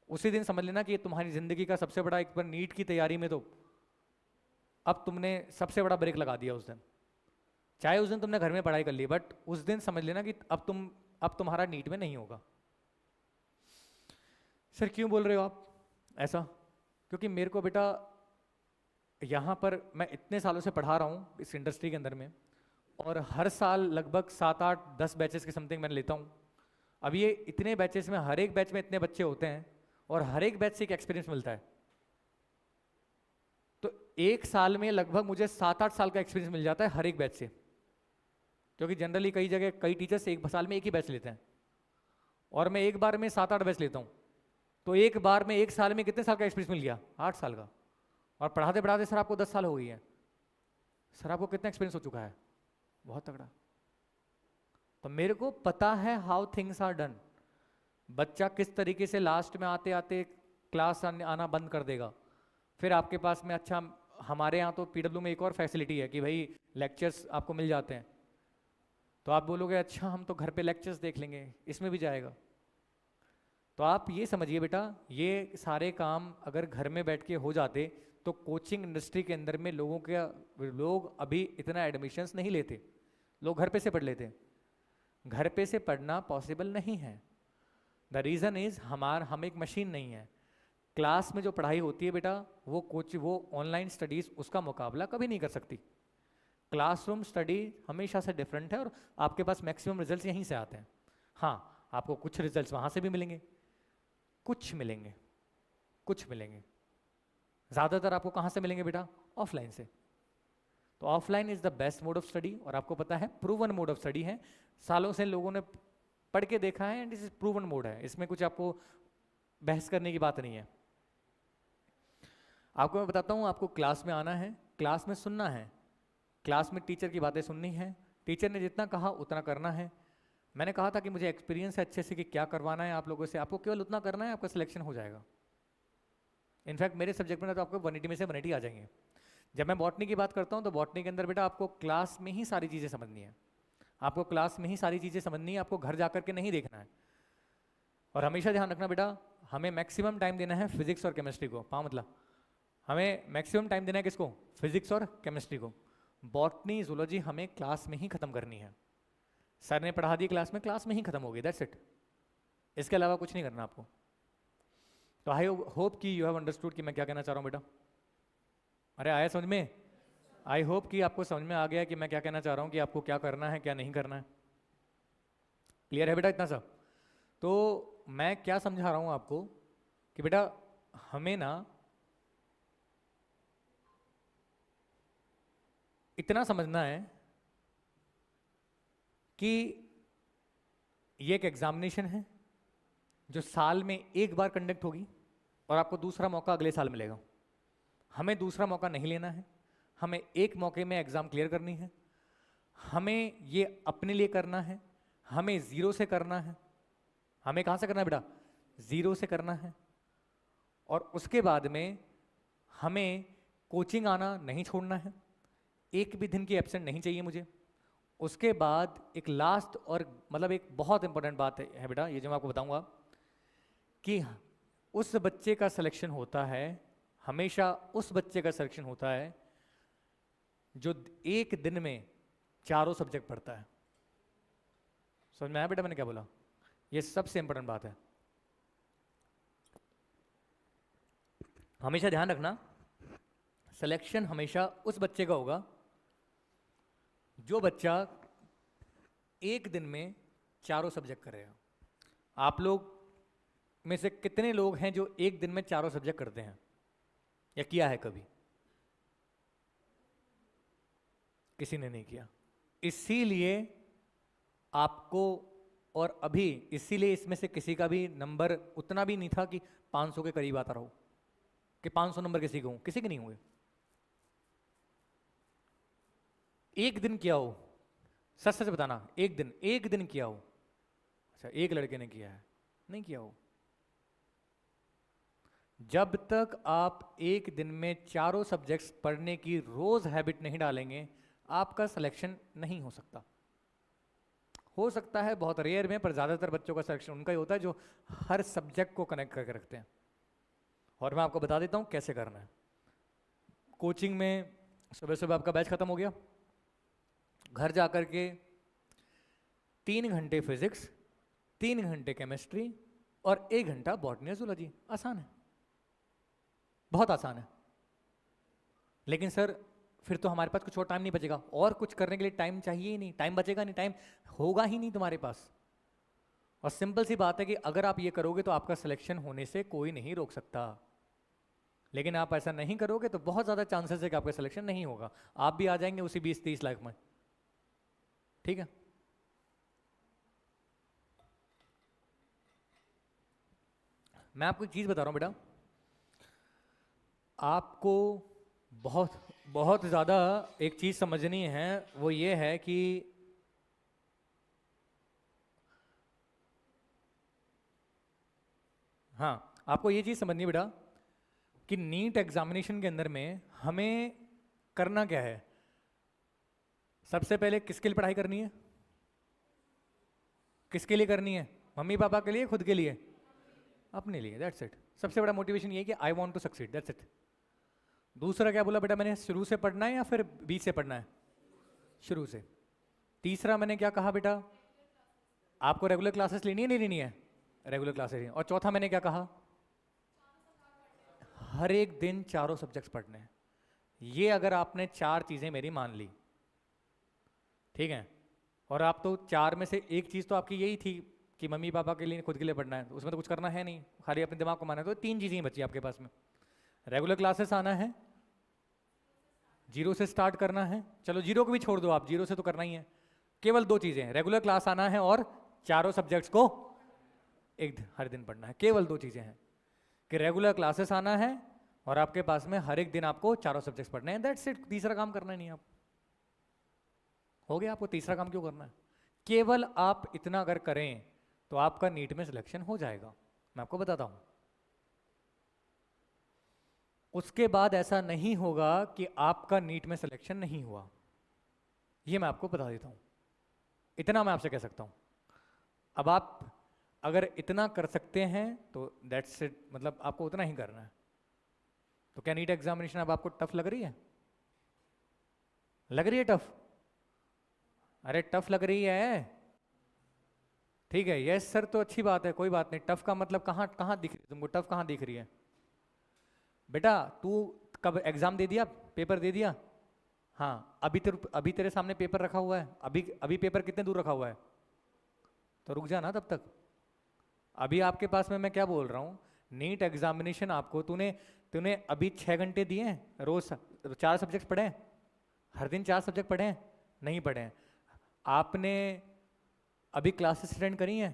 उसी दिन समझ लेना कि ये तुम्हारी जिंदगी का सबसे बड़ा, एक बार नीट की तैयारी में तो अब तुमने सबसे बड़ा ब्रेक लगा दिया उस दिन। चाहे उस दिन तुमने घर में पढ़ाई कर ली, बट उस दिन समझ लेना कि अब तुम्हारा नीट में नहीं होगा। सर क्यों बोल रहे हो आप ऐसा? क्योंकि मेरे को बेटा यहाँ पर मैं इतने सालों से पढ़ा रहा हूँ इस इंडस्ट्री के अंदर में, और हर साल लगभग 7-8-10 बैचेस के समथिंग मैंने लेता हूँ। अब ये इतने बैचेस में हर एक बैच में इतने बच्चे होते हैं और हर एक बैच से एक एक्सपीरियंस मिलता है। तो एक साल में लगभग मुझे 7-8 साल का एक्सपीरियंस मिल जाता है हर एक बैच से, क्योंकि जनरली कई जगह कई टीचर्स एक साल में एक ही बैच लेते हैं और मैं एक बार में 7-8 बैच लेता हूँ। तो एक बार में एक साल में कितने साल का एक्सपीरियंस मिल गया? 8 साल का। और पढ़ाते पढ़ाते सर आपको 10 साल हो गई है, सर आपको कितना एक्सपीरियंस हो चुका है? बहुत तगड़ा। तो मेरे को पता है हाउ थिंग्स आर डन। बच्चा किस तरीके से लास्ट में आते आते क्लास आना बंद कर देगा, फिर आपके पास में अच्छा, हमारे यहाँ तो पीडब्ल्यू में एक और फैसिलिटी है कि भाई लेक्चर्स आपको मिल जाते हैं। तो आप बोलोगे अच्छा हम तो घर पे लेक्चर्स देख लेंगे, इसमें भी जाएगा। तो आप ये समझिए बेटा, ये सारे काम अगर घर में बैठ के हो जाते तो कोचिंग इंडस्ट्री के अंदर में लोग अभी इतना एडमिशन्स नहीं लेते, लोग घर पे से पढ़ लेते। घर पे से पढ़ना पॉसिबल नहीं है। द रीज़न इज हम एक मशीन नहीं है। क्लास में जो पढ़ाई होती है बेटा, वो ऑनलाइन स्टडीज़ उसका मुकाबला कभी नहीं कर सकती। क्लासरूम स्टडी हमेशा से डिफरेंट है और आपके पास मैक्सिमम रिजल्ट्स यहीं से आते हैं। हाँ, आपको कुछ रिजल्ट्स वहाँ से भी मिलेंगे, कुछ मिलेंगे। ज़्यादातर आपको कहाँ से मिलेंगे बेटा? ऑफलाइन से। तो offline is the best mode of study, और आपको पता है प्रूवन मोड ऑफ स्टडी है। सालों से लोगों ने पढ़ के देखा है and this is proven mode है, इसमें कुछ आपको बहस करने की बात नहीं है। आपको मैं बताता हूँ, आपको क्लास में आना है, क्लास में सुनना है, क्लास में टीचर की बातें सुननी है, टीचर ने जितना कहा उतना करना है। मैंने कहा था कि मुझे एक्सपीरियंस है अच्छे से कि क्या करवाना है आप लोगों से, आपको केवल उतना करना है, आपका सिलेक्शन हो जाएगा। इनफैक्ट मेरे सब्जेक्ट में तो आपको 180 में से 180 आ जाएंगे। जब मैं बॉटनी की बात करता हूँ तो बॉटनी के अंदर बेटा आपको क्लास में ही सारी चीज़ें समझनी है, आपको क्लास में ही सारी चीज़ें समझनी है, आपको घर जाकर के नहीं देखना है। और हमेशा ध्यान रखना बेटा, हमें मैक्सिमम टाइम देना है फिजिक्स और केमिस्ट्री को। मतलब हमें मैक्सिमम टाइम देना है किसको? फिजिक्स और केमिस्ट्री को। बॉटनी जूलॉजी हमें क्लास में ही खत्म करनी है। सर ने पढ़ा दी क्लास में ही खत्म होगी, दैट्स इट। इसके अलावा कुछ नहीं करना आपको। तो आई होप कि यू हैव अंडरस्टूड कि मैं क्या कहना चाह रहा हूँ बेटा। अरे आया समझ में? आई होप कि आपको समझ में आ गया कि मैं क्या कहना चाह रहा हूँ, कि आपको क्या करना है क्या नहीं करना है। क्लियर है बेटा इतना सब? तो मैं क्या समझा रहा हूँ आपको कि बेटा हमें ना इतना समझना है कि ये एक एग्जामिनेशन है जो साल में एक बार कंडक्ट होगी और आपको दूसरा मौका अगले साल मिलेगा। हमें दूसरा मौका नहीं लेना है, हमें एक मौके में एग्जाम क्लियर करनी है। हमें ये अपने लिए करना है, हमें जीरो से करना है। हमें कहाँ से करना है बेटा? जीरो से करना है। और उसके बाद में हमें कोचिंग आना नहीं छोड़ना है, एक भी दिन की एब्सेंट नहीं चाहिए मुझे। उसके बाद एक लास्ट और मतलब एक बहुत इंपॉर्टेंट बात है बेटा, ये जो मैं आपको बताऊंगा, कि उस बच्चे का सिलेक्शन होता है, हमेशा उस बच्चे का सिलेक्शन होता है जो एक दिन में चारों सब्जेक्ट पढ़ता है। समझ में आया बेटा मैंने क्या बोला? ये सबसे इंपॉर्टेंट बात है, हमेशा ध्यान रखना। सिलेक्शन हमेशा उस बच्चे का होगा जो बच्चा एक दिन में चारों सब्जेक्ट करेगा। आप लोग में से कितने लोग हैं जो एक दिन में चारों सब्जेक्ट करते हैं या किया है कभी? किसी ने नहीं किया। इसीलिए आपको, और अभी इसीलिए इसमें से किसी का भी नंबर उतना भी नहीं था कि 500 के करीब आता रहो, कि 500 नंबर किसी को हों, किसी के नहीं हुए। एक दिन किया हो, सच सच बताना, एक दिन किया हो। अच्छा, एक लड़के ने किया है, नहीं किया हो। जब तक आप एक दिन में चारों सब्जेक्ट्स पढ़ने की रोज हैबिट नहीं डालेंगे, आपका सिलेक्शन नहीं हो सकता। हो सकता है बहुत रेयर में, पर ज़्यादातर बच्चों का सिलेक्शन उनका ही होता है जो हर सब्जेक्ट को कनेक्ट करके रखते हैं। और मैं आपको बता देता हूँ कैसे करना है। कोचिंग में सुबह सुबह आपका बैच खत्म हो गया, घर जा कर के 3 घंटे फिजिक्स, 3 घंटे केमिस्ट्री, और 1 घंटा बॉटनी और जूलॉजी। आसान है, बहुत आसान है। लेकिन सर फिर तो हमारे पास कुछ और टाइम नहीं बचेगा, और कुछ करने के लिए टाइम चाहिए ही नहीं, टाइम बचेगा नहीं, टाइम होगा ही नहीं तुम्हारे पास। और सिंपल सी बात है कि अगर आप ये करोगे तो आपका सिलेक्शन होने से कोई नहीं रोक सकता। लेकिन आप ऐसा नहीं करोगे तो बहुत ज़्यादा चांसेस है कि आपका सिलेक्शन नहीं होगा, आप भी आ जाएंगे उसी 20-30 लाख में। ठीक है, मैं आपको एक चीज़ बता रहा हूँ बेटा, आपको बहुत बहुत ज़्यादा एक चीज़ समझनी है, वो ये है कि हाँ, आपको ये चीज़ समझनी है बेटा कि नीट एग्जामिनेशन के अंदर में हमें करना क्या है। सबसे पहले किसके लिए पढ़ाई करनी है? किसके लिए करनी है? मम्मी पापा के लिए, खुद के लिए, अपने लिए। That's it. सबसे बड़ा मोटिवेशन ये है कि I want to succeed, that's it. दूसरा क्या बोला बेटा मैंने, शुरू से पढ़ना है या फिर बीच से पढ़ना है? शुरू से। तीसरा मैंने क्या कहा बेटा, आपको रेगुलर क्लासेस लेनी है नहीं लेनी है? Regular classes. और चौथा मैंने क्या कहा, हर एक दिन चारों सब्जेक्ट्स पढ़ने हैं। ये अगर आपने 4 चीज़ें मेरी मान ली, ठीक है, और आप तो 4 में से एक चीज़ तो आपकी यही थी कि मम्मी पापा के लिए, खुद के लिए पढ़ना है, तो उसमें तो कुछ करना है नहीं, खाली अपने दिमाग को माना है, तो 3 चीज़ें ही बची आपके पास में। रेगुलर क्लासेस आना है, जीरो से स्टार्ट करना है, चलो जीरो को भी छोड़ दो आप, जीरो से तो करना ही है। केवल 2 चीज़ें, रेगुलर क्लास आना है और चारों सब्जेक्ट्स को हर दिन पढ़ना है। केवल 2 चीज़ें हैं कि रेगुलर क्लासेस आना है और आपके पास में हर एक दिन आपको चारों सब्जेक्ट्स पढ़ने हैं, दैट्स इट। तीसरा काम करना नहीं है आप, हो गया। आपको तीसरा काम क्यों करना है? केवल आप इतना अगर करें तो आपका नीट में सिलेक्शन हो जाएगा, मैं आपको बताता हूं। उसके बाद ऐसा नहीं होगा कि आपका नीट में सिलेक्शन नहीं हुआ, ये मैं आपको बता देता हूं, इतना मैं आपसे कह सकता हूं। अब आप अगर इतना कर सकते हैं तो दैट्स इट, मतलब आपको उतना ही करना है। तो क्या नीट एग्जामिनेशन अब आपको टफ लग रही है? लग रही है टफ? अरे टफ लग रही है, ठीक है, यस सर, तो अच्छी बात है, कोई बात नहीं। टफ का मतलब कहाँ कहाँ दिख रही है तुमको, टफ कहाँ दिख रही है? बेटा तू कब एग्जाम दे दिया, पेपर दे दिया? हाँ, अभी तेरे सामने पेपर रखा हुआ है, अभी अभी पेपर कितने दूर रखा हुआ है? तो रुक जा ना तब तक। अभी आपके पास में मैं क्या बोल रहा हूँ, नीट एग्जामिनेशन आपको, तूने तूने अभी 6 घंटे दिए हैं, रोज 4 सब्जेक्ट पढ़े हैं, हर दिन 4 सब्जेक्ट पढ़े हैं? नहीं पढ़े हैं। आपने अभी क्लासेस अटेंड करी हैं?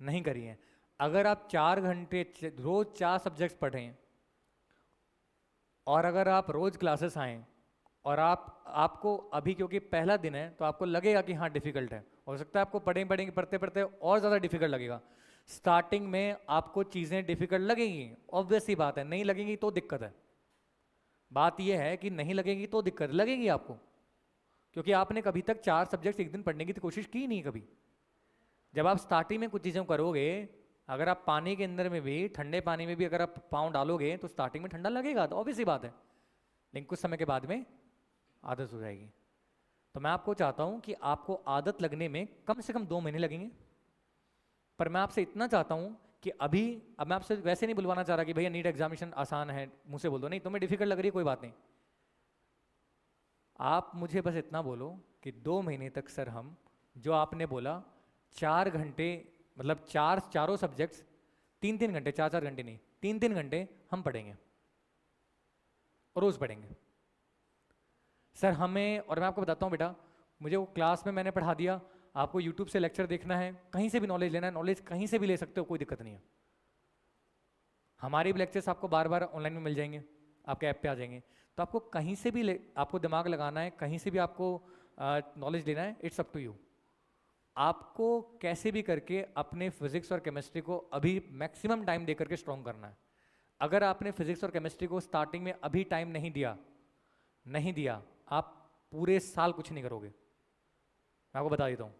नहीं करी हैं। अगर आप 4 घंटे रोज 4 सब्जेक्ट्स पढ़ें और अगर आप रोज क्लासेस आएँ और आपको अभी, क्योंकि पहला दिन है तो आपको लगेगा कि हाँ डिफिकल्ट है, हो सकता है आपको पढ़ेंगे पढ़ते पढ़ते और ज़्यादा डिफिकल्ट लगेगा। स्टार्टिंग में आपको चीज़ें डिफिकल्ट लगेंगी, ऑब्वियस सी बात है, नहीं लगेंगी तो दिक्कत है। बात यह है कि नहीं लगेगी तो दिक्कत लगेगी आपको, क्योंकि आपने कभी तक 4 सब्जेक्ट्स एक दिन पढ़ने की तो कोशिश की नहीं कभी। जब आप स्टार्टिंग में कुछ चीज़ों करोगे, अगर आप पानी के अंदर में भी, ठंडे पानी में भी अगर आप पाँव डालोगे तो स्टार्टिंग में ठंडा लगेगा, तो ऑब्वियस सी बात है, लेकिन कुछ समय के बाद में आदत हो जाएगी। तो मैं आपको चाहता हूं कि आपको आदत लगने में कम से कम 2 महीने लगेंगे, पर मैं आपसे इतना चाहता हूं कि अभी, अब मैं आपसे वैसे नहीं बुलवाना चाह रहा कि भैया नीट एग्जामिनेशन आसान है, मुझे बोल दो, नहीं तुम्हें डिफिकल्ट लग रही है कोई बात नहीं, आप मुझे बस इतना बोलो कि 2 महीने तक सर हम, जो आपने बोला 4 घंटे, मतलब चारों सब्जेक्ट्स 3-3 घंटे, 4-4 घंटे नहीं, 3-3 घंटे हम पढ़ेंगे, रोज पढ़ेंगे सर हमें। और मैं आपको बताता हूँ बेटा, मुझे वो क्लास में मैंने पढ़ा दिया, आपको यूट्यूब से लेक्चर देखना है, कहीं से भी नॉलेज लेना है, नॉलेज कहीं से भी ले सकते हो, कोई दिक्कत नहीं है। हमारे भी लेक्चर्स आपको बार बार ऑनलाइन में मिल जाएंगे, आपके ऐप पे आ जाएंगे, तो आपको कहीं से भी आपको दिमाग लगाना है, कहीं से भी आपको नॉलेज लेना है, इट्स अप टू यू। आपको कैसे भी करके अपने फिजिक्स और केमिस्ट्री को अभी मैक्सिमम टाइम दे करके स्ट्रॉन्ग करना है। अगर आपने फिजिक्स और केमिस्ट्री को स्टार्टिंग में अभी टाइम नहीं दिया, आप पूरे साल कुछ नहीं करोगे। मैं आपको बता देता हूँ,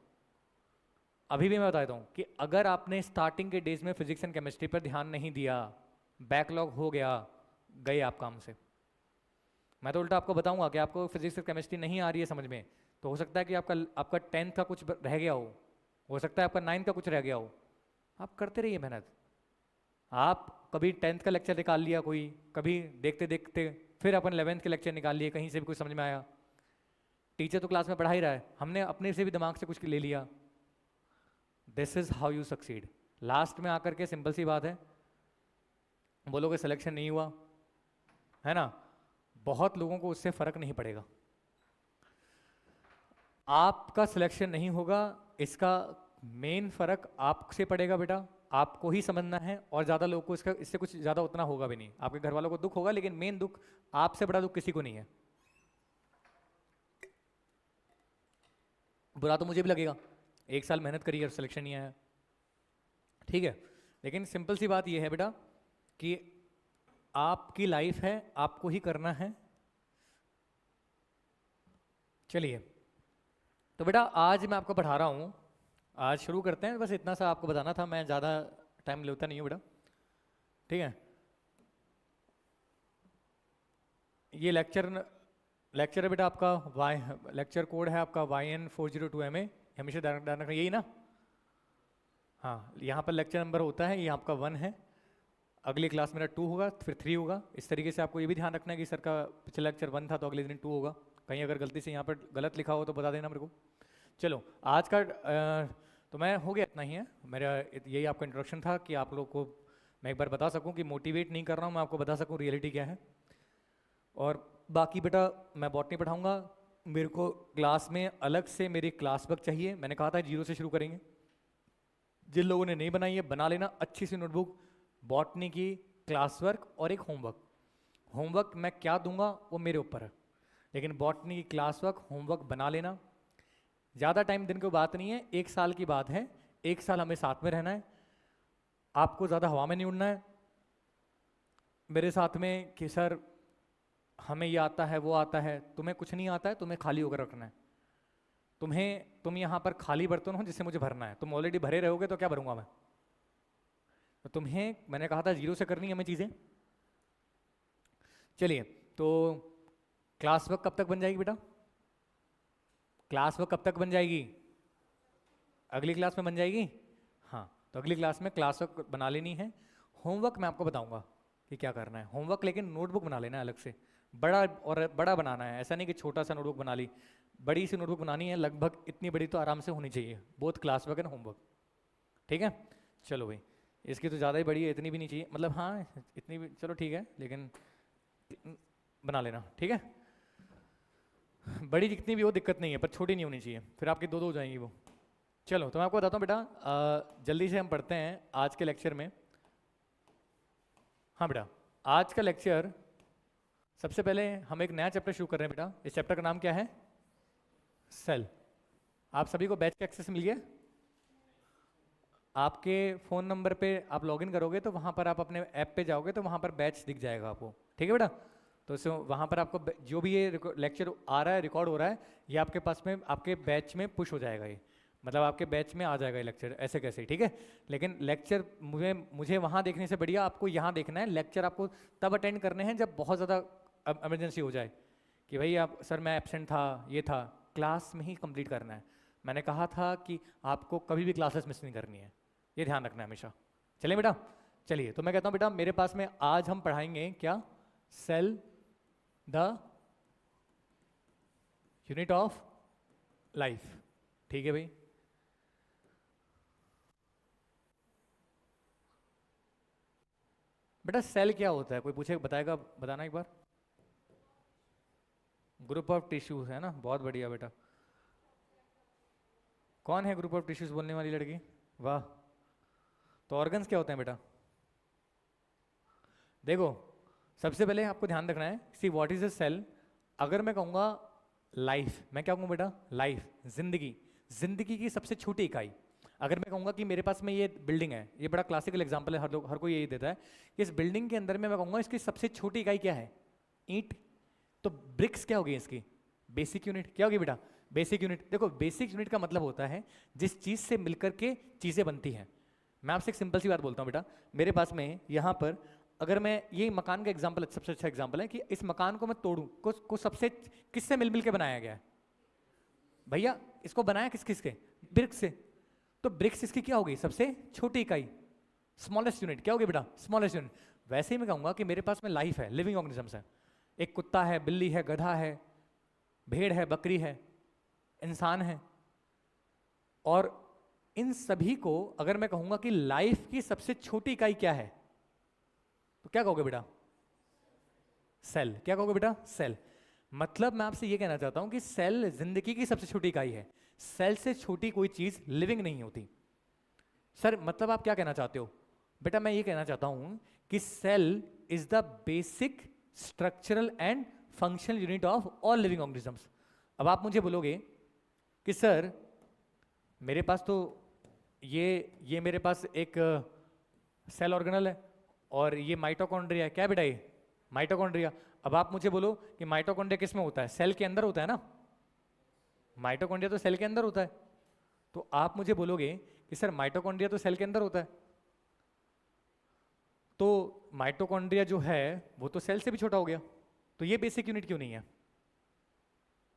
अभी भी मैं बता देता हूँ कि अगर आपने स्टार्टिंग के डेज में फिजिक्स एंड केमिस्ट्री पर ध्यान नहीं दिया, बैकलॉग हो गया, गए आप काम से। मैं तो उल्टा आपको बताऊंगा कि आपको फिजिक्स और केमिस्ट्री नहीं आ रही है समझ में, तो हो सकता है कि आपका 10th का कुछ रह गया हो सकता है आपका 9th का कुछ रह गया हो, आप करते रहिए मेहनत, आप कभी 10th का लेक्चर निकाल लिया कोई, कभी देखते देखते फिर अपन 11th के लेक्चर निकाल लिए, कहीं से भी कुछ समझ में आया, टीचर तो क्लास में पढ़ा ही रहा है, हमने अपने से भी दिमाग से कुछ ले लिया। This is how you succeed. Last में आकर के सिंपल सी बात है, बोलोगे सिलेक्शन नहीं हुआ, है ना, बहुत लोगों को उससे फर्क नहीं पड़ेगा। आपका सिलेक्शन नहीं होगा, इसका मेन फर्क आपसे पड़ेगा बेटा, आपको ही समझना है, और ज़्यादा लोगों को इससे कुछ ज़्यादा उतना होगा भी नहीं। आपके घर वालों को दुख होगा, लेकिन मेन दुख आपसे बड़ा दुख किसी को नहीं है। बुरा तो मुझे भी लगेगा, 1 साल मेहनत करी और सिलेक्शन नहीं आया, ठीक है, लेकिन सिंपल सी बात यह है बेटा कि आपकी लाइफ है, आपको ही करना है। चलिए, तो बेटा आज मैं आपको पढ़ा रहा हूँ, आज शुरू करते हैं। बस इतना सा आपको बताना था, मैं ज़्यादा टाइम लेता नहीं हूँ बेटा, ठीक है। ये लेक्चर है बेटा आपका, लेक्चर कोड है आपका YN402MA, हमेशा ध्यान रखना, यही ना। हाँ, यहाँ पर लेक्चर नंबर होता है, ये आपका 1 है, अगली क्लास मेरा 2 होगा, फिर 3 होगा। इस तरीके से आपको ये भी ध्यान रखना है कि सर का पिछला लेक्चर 1 था तो अगले दिन 2 होगा। कहीं अगर गलती से यहाँ पर गलत लिखा हो तो बता देना मेरे को। चलो, आज का तो मैं हो गया, इतना ही है मेरा, यही आपका इंट्रोडक्शन था कि आप लोग को मैं एक बार बता सकूं कि मोटिवेट नहीं कर रहा हूं, मैं आपको बता सकूं रियलिटी क्या है। और बाकी बेटा मैं बॉटनी पढ़ाऊंगा, मेरे को क्लास में अलग से मेरी क्लास वर्क चाहिए। मैंने कहा था 0 से शुरू करेंगे, जिन लोगों ने नहीं बनाई है बना लेना अच्छी सी नोटबुक, बॉटनी की क्लास वर्क और एक होमवर्क। होमवर्क मैं क्या दूंगा वो मेरे ऊपर है, लेकिन बॉटनी की क्लास वर्क होमवर्क बना लेना। ज़्यादा टाइम दिन की बात नहीं है, 1 साल की बात है, 1 साल हमें साथ में रहना है, आपको ज़्यादा हवा में नहीं उड़ना है मेरे साथ में कि सर हमें ये आता है वो आता है। तुम्हें कुछ नहीं आता है, तुम्हें खाली होकर रखना है। तुम यहाँ पर खाली बर्तन हो जिससे मुझे भरना है, तुम ऑलरेडी भरे रहोगे तो क्या भरूंगा मैं। तो तुम्हें मैंने कहा था 0 से करनी है हमें चीज़ें। चलिए, तो क्लास वर्क कब तक बन जाएगी बेटा? क्लास वर्क कब तक बन जाएगी? अगली क्लास में बन जाएगी। हाँ, तो अगली क्लास में क्लास वर्क बना लेनी है। होमवर्क मैं आपको बताऊंगा कि क्या करना है होमवर्क, लेकिन नोटबुक बना लेना है अलग से, बड़ा और बड़ा बनाना है। ऐसा नहीं कि छोटा सा नोटबुक बना ली, बड़ी सी नोटबुक बनानी है, लगभग इतनी बड़ी तो आराम से होनी चाहिए, both class work and homework, ठीक है। चलो भाई, इसकी तो ज़्यादा ही बड़ी है, इतनी भी नहीं चाहिए, मतलब हाँ इतनी भी चलो ठीक है, लेकिन बना लेना, ठीक है। बड़ी जितनी भी हो दिक्कत नहीं है, पर छोटी नहीं होनी चाहिए, फिर आपकी 2-2 हो जाएंगी वो। चलो, तो मैं आपको बताता हूँ बेटा, जल्दी से हम पढ़ते हैं आज के लेक्चर में। हाँ बेटा, आज का लेक्चर सबसे पहले हम एक नया चैप्टर शुरू कर रहे हैं बेटा। इस चैप्टर का नाम क्या है? सेल। आप सभी को बैच का एक्सेस मिल गया? आपके फ़ोन नंबर पे आप लॉगिन करोगे तो वहाँ पर आप अपने ऐप पे जाओगे तो वहाँ पर बैच दिख जाएगा आपको, ठीक है बेटा। तो वहाँ पर आपको जो भी ये लेक्चर आ रहा है, रिकॉर्ड हो रहा है, ये आपके पास में आपके बैच में पुश हो जाएगा, ये मतलब आपके बैच में आ जाएगा ये लेक्चर, ऐसे कैसे, ठीक है। लेकिन लेक्चर मुझे वहाँ देखने से बढ़िया आपको यहाँ देखना है। लेक्चर आपको तब अटेंड करने हैं जब बहुत ज़्यादा इमरजेंसी हो जाए कि भाई आप सर मैं एब्सेंट था, ये था, क्लास में ही कंप्लीट करना है। मैंने कहा था कि आपको कभी भी क्लासेस मिस नहीं करनी है, ये ध्यान रखना है हमेशा। चलिए बेटा, चलिए, तो मैं कहता हूँ बेटा मेरे पास में आज हम पढ़ाएंगे क्या? Cell the unit of life, ठीक है भाई। बेटा सेल क्या होता है, कोई पूछे बताएगा, बताना एक बार। ग्रुप ऑफ टिश्यूज है ना, बहुत बढ़िया बेटा। कौन है ग्रुप ऑफ टिश्यूज बोलने वाली लड़की? वाह। तो ऑर्गन्स क्या होते हैं बेटा? देखो, सबसे पहले आपको ध्यान रखना है, see what is a cell. अगर मैं कहूँगा लाइफ, मैं क्या कहूँगा बेटा? लाइफ, जिंदगी, जिंदगी की सबसे छोटी इकाई। अगर मैं कहूँगा कि मेरे पास में ये बिल्डिंग है, ये बड़ा क्लासिकल एग्जांपल है, हर कोई यही देता है कि इस बिल्डिंग के अंदर में मैं कहूँगा इसकी सबसे छोटी इकाई क्या है? ईंट। तो ब्रिक्स क्या होगी इसकी? Basic unit. क्या होगी बेटा? Basic unit. देखो, बेसिक यूनिट का मतलब होता है जिस चीज़ से मिलकर के चीज़ें बनती हैं। मैं आपसे एक सिंपल सी बात बोलता हूँ बेटा, मेरे पास में यहाँ पर अगर मैं ये मकान का एग्जाम्पल सबसे अच्छा एग्जाम्पल है कि इस मकान को मैं तोड़ूं, को सबसे किससे मिल मिल के बनाया गया है भैया? इसको बनाया किस किस के? ब्रिक्स से। तो ब्रिक्स इसकी क्या होगी? सबसे छोटी इकाई। स्मॉलेस्ट यूनिट क्या होगी बेटा? Smallest unit. वैसे ही मैं कहूंगा कि मेरे पास में लाइफ है, लिविंग ऑर्गेनिजम्स है, एक कुत्ता है, बिल्ली है, गधा है, भेड़ है, बकरी है, इंसान है, और इन सभी को अगर मैं कहूंगा कि लाइफ की सबसे छोटी इकाई क्या है, तो क्या कहोगे बेटा? सेल। क्या कहोगे बेटा? सेल। मतलब मैं आपसे ये कहना चाहता हूं कि सेल जिंदगी की सबसे छोटी इकाई है। सेल से छोटी कोई चीज लिविंग नहीं होती। सर मतलब आप क्या कहना चाहते हो? बेटा मैं ये कहना चाहता हूं कि cell is the basic structural and functional unit of all living organisms. अब आप मुझे बोलोगे कि सर मेरे पास तो ये मेरे पास एक सेल ऑर्गेनल है और ये माइटोकॉन्ड्रिया है। क्या बेटा? ये माइटोकॉन्ड्रिया। अब आप मुझे बोलो कि माइटोकॉन्ड्रिया किस में होता है? सेल के अंदर होता है ना। माइटोकॉन्ड्रिया तो सेल के अंदर होता है। तो आप मुझे बोलोगे कि सर माइटोकॉन्ड्रिया तो सेल के अंदर होता है, तो माइटोकॉन्ड्रिया जो है वो तो सेल से भी छोटा हो गया, तो ये बेसिक यूनिट क्यों नहीं है?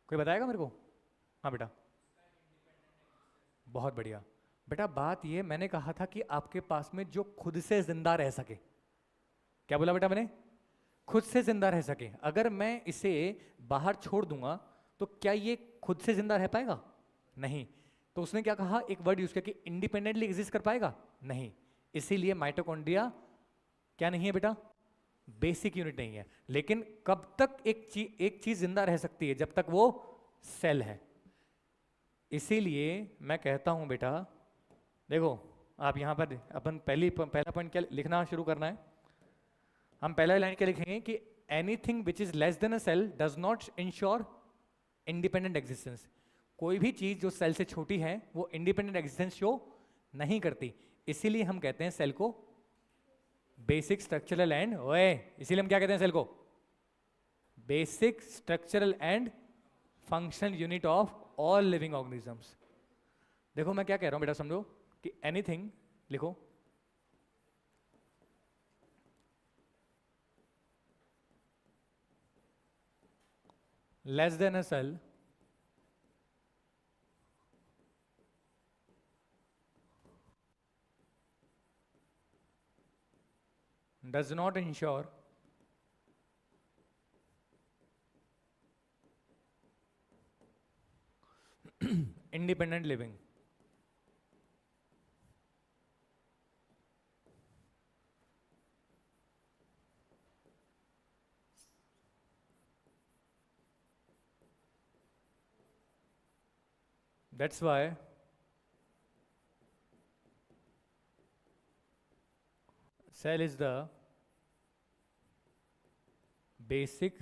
कोई बताएगा मेरे को? हाँ बेटा। बहुत बढ़िया बेटा। बात ये मैंने कहा था कि आपके पास में जो खुद से जिंदा रह सके। क्या बोला बेटा मैंने? खुद से जिंदा रह सके। अगर मैं इसे बाहर छोड़ दूंगा तो क्या ये खुद से जिंदा रह पाएगा? नहीं। तो उसने क्या कहा, एक वर्ड यूज किया कि इंडिपेंडेंटली एग्जिस्ट कर पाएगा? नहीं। इसीलिए माइटोकॉन्ड्रिया क्या नहीं है बेटा? बेसिक यूनिट नहीं है। लेकिन कब तक एक चीज जिंदा रह सकती है? जब तक वो सेल है। इसीलिए मैं कहता हूं बेटा, देखो आप यहां पर अपन पहला पॉइंट क्या लिखना शुरू करना है। हम पहला लाइन क्या लिखेंगे कि anything which is less than a cell does not ensure independent existence. कोई भी चीज जो सेल से छोटी है वो इंडिपेंडेंट एग्जिस्टेंस शो नहीं करती। इसीलिए हम कहते हैं सेल को बेसिक स्ट्रक्चरल एंड इसीलिए हम क्या कहते हैं सेल को? Basic structural and functional unit of all living organisms. देखो मैं क्या कह रहा हूं बेटा, समझो कि एनीथिंग लिखो less than a cell does not ensure independent living. That's why cell is the basic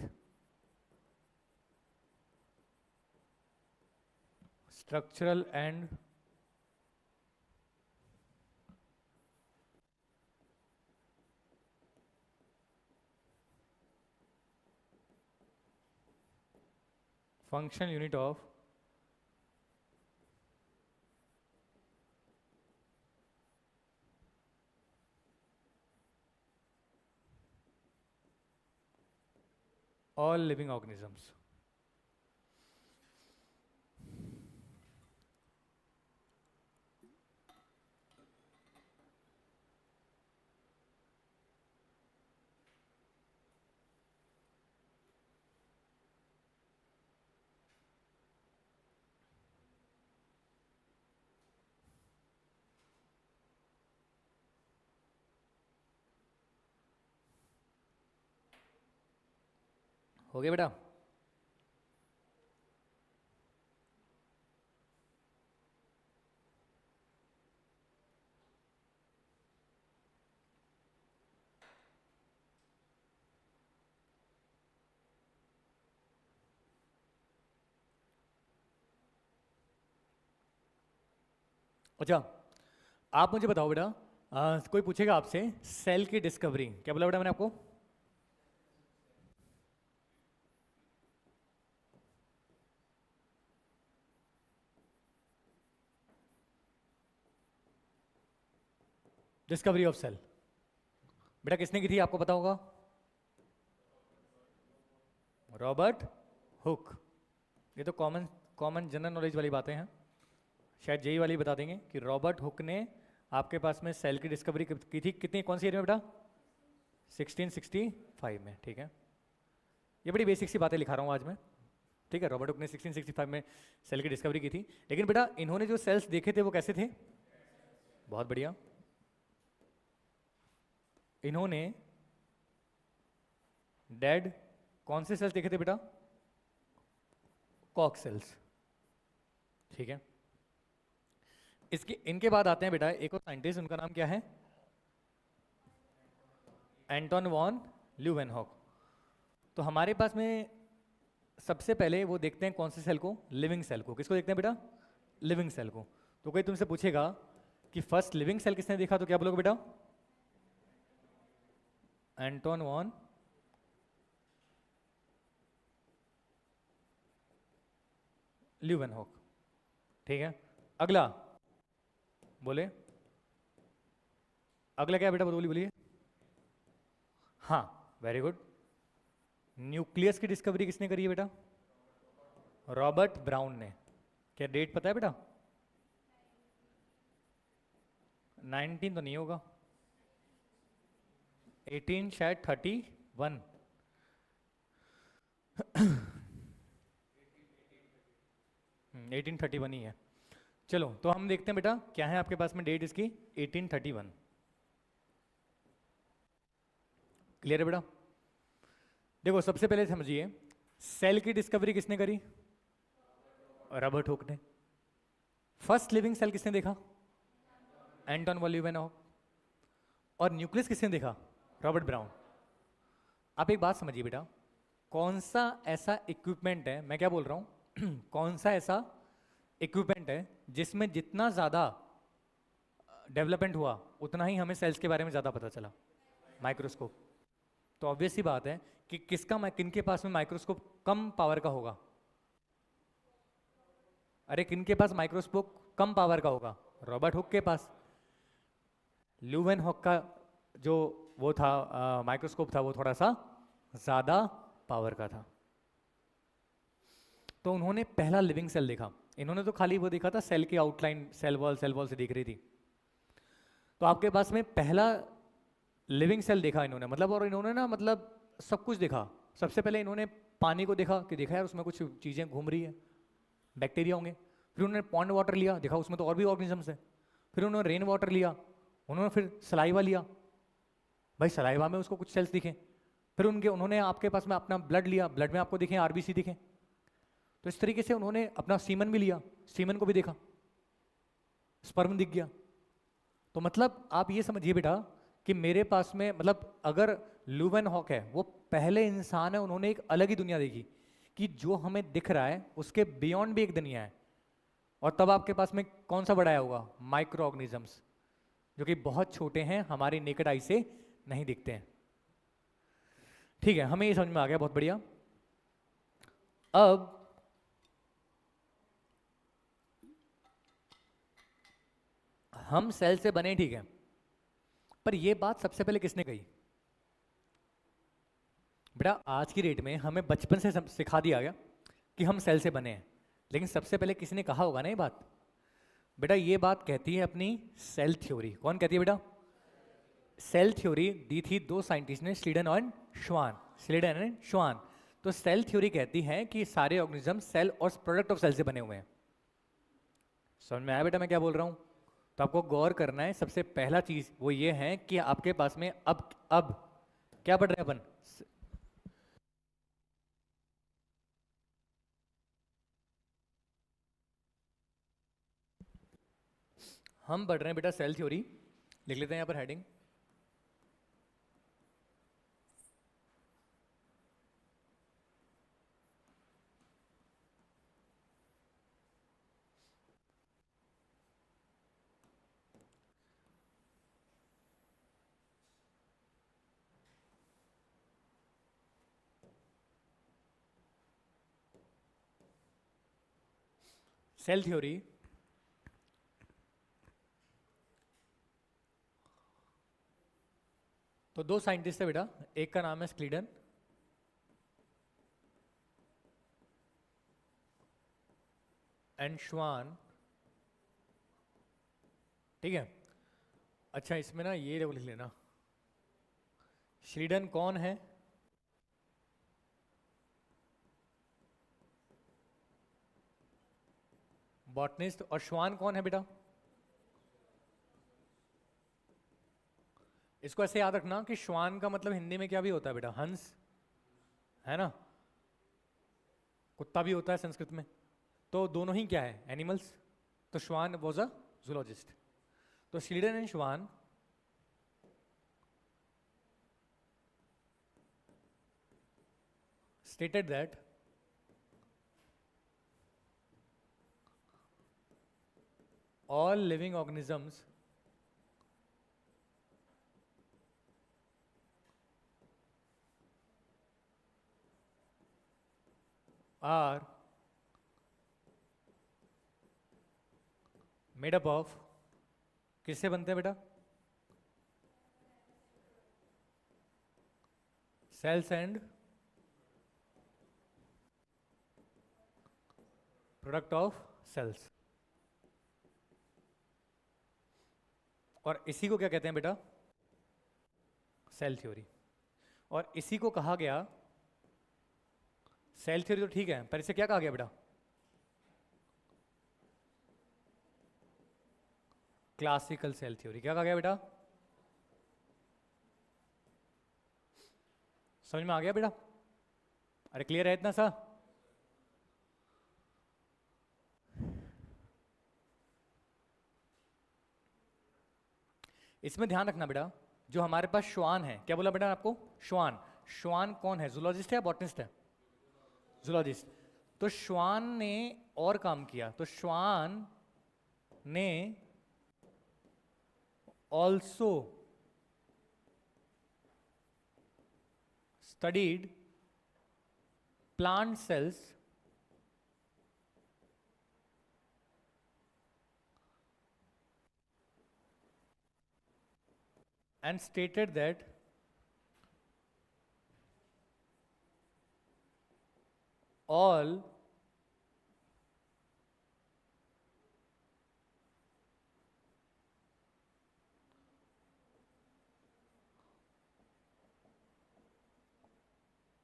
structural and functional unit of all living organisms. हो गया बेटा? अच्छा आप मुझे बताओ बेटा, कोई पूछेगा आपसे सेल की डिस्कवरी, क्या बोला बेटा मैंने आपको? डिस्कवरी ऑफ सेल बेटा किसने की थी आपको पता होगा? Robert Hooke. ये तो कॉमन जनरल नॉलेज वाली बातें हैं, शायद जेई वाली बता देंगे कि रॉबर्ट हुक ने आपके पास में सेल की डिस्कवरी की थी कितनी, कौन सी ईयर में बेटा? 1665 में, ठीक है। ये बड़ी बेसिक सी बातें लिखा रहा हूँ आज मैं, ठीक है। रॉबर्ट हुक ने 1665 में सेल की डिस्कवरी की थी। लेकिन बेटा इन्होंने जो सेल्स देखे थे वो कैसे थे? बहुत बढ़िया। इन्होंने डेड कौन से सेल्स देखे थे बेटा? कॉक सेल्स, ठीक है। इसके इनके बाद आते हैं बेटा एक और साइंटिस्ट, उनका नाम क्या है? Anton von Leeuwenhoek. तो हमारे पास में सबसे पहले वो देखते हैं कौन से सेल को? लिविंग सेल को। किसको देखते हैं बेटा? लिविंग सेल को। तो कोई तुमसे पूछेगा कि फर्स्ट लिविंग सेल किसने देखा, तो क्या बोलोगे बेटा? एंटोन वॉन ल्यूवेनहॉक, ठीक है। अगला बोले, अगला क्या बेटा? बोलिए। हाँ, वेरी गुड। न्यूक्लियस की डिस्कवरी किसने करी है बेटा? रॉबर्ट ब्राउन ने। क्या डेट पता है बेटा? 19 तो नहीं होगा, 18 शायद 31। 1831 ही है। चलो तो हम देखते हैं बेटा क्या है आपके पास में डेट इसकी? 1831। क्लियर है बेटा? देखो सबसे पहले समझिए, सेल की डिस्कवरी किसने करी? रॉबर्ट हुक ने। फर्स्ट लिविंग सेल किसने देखा? Anton von Leeuwenhoek. और न्यूक्लियस किसने देखा? Robert brown. आप एक बात समझिए बेटा, कौन सा ऐसा इक्विपमेंट है, मैं क्या बोल रहा हूं कौन सा ऐसा इक्विपमेंट है जिसमें जितना ज्यादा डेवलपमेंट हुआ उतना ही हमें सेल्स के बारे में ज्यादा पता चला? माइक्रोस्कोप। तो ऑब्वियस सी बात है कि किनके पास में माइक्रोस्कोप कम पावर का होगा? अरे किनके पास माइक्रोस्कोप कम पावर का होगा? रॉबर्ट हुक के पास। ल्यूवेनहॉक का जो वो था माइक्रोस्कोप था वो थोड़ा सा ज्यादा पावर का था। तो उन्होंने पहला लिविंग सेल देखा। इन्होंने तो खाली वो देखा था सेल की आउटलाइन, सेल वॉल से दिख रही थी। तो आपके पास में पहला लिविंग सेल देखा इन्होंने, मतलब, और इन्होंने ना मतलब सब कुछ देखा। सबसे पहले इन्होंने पानी को देखा कि देखा यार उसमें कुछ चीजें घूम रही है, बैक्टीरिया होंगे। फिर उन्होंने पॉन्ड वाटर लिया, देखा उसमें तो और भी ऑर्गेनिजम्स हैं। फिर उन्होंने रेन वाटर लिया, उन्होंने फिर सलाइवा लिया, भाई सलाइवा में उसको कुछ सेल्स दिखे। फिर उन्होंने आपके पास में अपना ब्लड लिया, ब्लड में आपको दिखे आरबीसी दिखे। तो इस तरीके से उन्होंने अपना सीमन भी लिया, सीमन को भी देखा, स्पर्म दिख गया। तो मतलब आप ये समझिए बेटा कि मेरे पास में मतलब अगर ल्यूवेनहॉक है वो पहले इंसान है, उन्होंने एक अलग ही दुनिया देखी कि जो हमें दिख रहा है उसके बियॉन्ड भी एक दुनिया है। और तब आपके पास में कौन सा बढ़ाया होगा? माइक्रो ऑर्गेनिजम्स, जो कि बहुत छोटे हैं, हमारी नेकेड आई से नहीं दिखते हैं। ठीक है, हमें ये समझ में आ गया, बहुत बढ़िया। अब हम सेल से बने, ठीक है, पर ये बात सबसे पहले किसने कही? बेटा आज की डेट में हमें बचपन से सिखा दिया गया कि हम सेल से बने हैं, लेकिन सबसे पहले किसने कहा होगा ना ये बात? बेटा ये बात कहती है अपनी सेल थ्योरी। कौन कहती है बेटा? सेल थ्योरी दी थी दो साइंटिस्ट ने, स्लीडन और श्वान। स्लीडन एंड श्वान। तो सेल थ्योरी कहती है कि सारे ऑर्गेनिज्म सेल और प्रोडक्ट ऑफ सेल से बने हुए हैं। समझ में आया बेटा मैं क्या बोल रहा हूं? तो आपको गौर करना है, सबसे पहला चीज वो ये है कि आपके पास में अब क्या पढ़ रहे हैं अपन? हम पढ़ रहे हैं बेटा सेल थ्योरी। लिख लेते हैं यहां पर हेडिंग। सेल थ्योरी तो दो साइंटिस्ट है बेटा, एक का नाम है स्लीडन एंड श्वान, ठीक है। अच्छा, इसमें ना ये लिख लेना, श्रीडन कौन है? बॉटनिस्ट। और श्वान कौन है बेटा? इसको ऐसे याद रखना कि श्वान का मतलब हिंदी में क्या भी होता है बेटा? हंस, है ना? कुत्ता भी होता है संस्कृत में। तो दोनों ही क्या है? एनिमल्स। तो श्वान वॉज अ जूलॉजिस्ट। तो श्रीडन एंड श्वान stated that all living organisms are made up of, किससे बनते हैं बेटा? Cells and product of cells. और इसी को क्या कहते हैं बेटा? Cell theory. और इसी को कहा गया, सेल थ्योरी तो ठीक है, पर इसे क्या कहा गया बेटा? Classical cell theory. क्या कहा गया बेटा? समझ में आ गया बेटा? अरे क्लियर है इतना सा? इसमें ध्यान रखना बेटा, जो हमारे पास श्वान है, क्या बोला बेटा आपको? श्वान। श्वान कौन है? जूलॉजिस्ट है या बॉटनिस्ट है? जूलॉजिस्ट। तो श्वान ने और काम किया, तो श्वान ने also studied plant cells and stated that all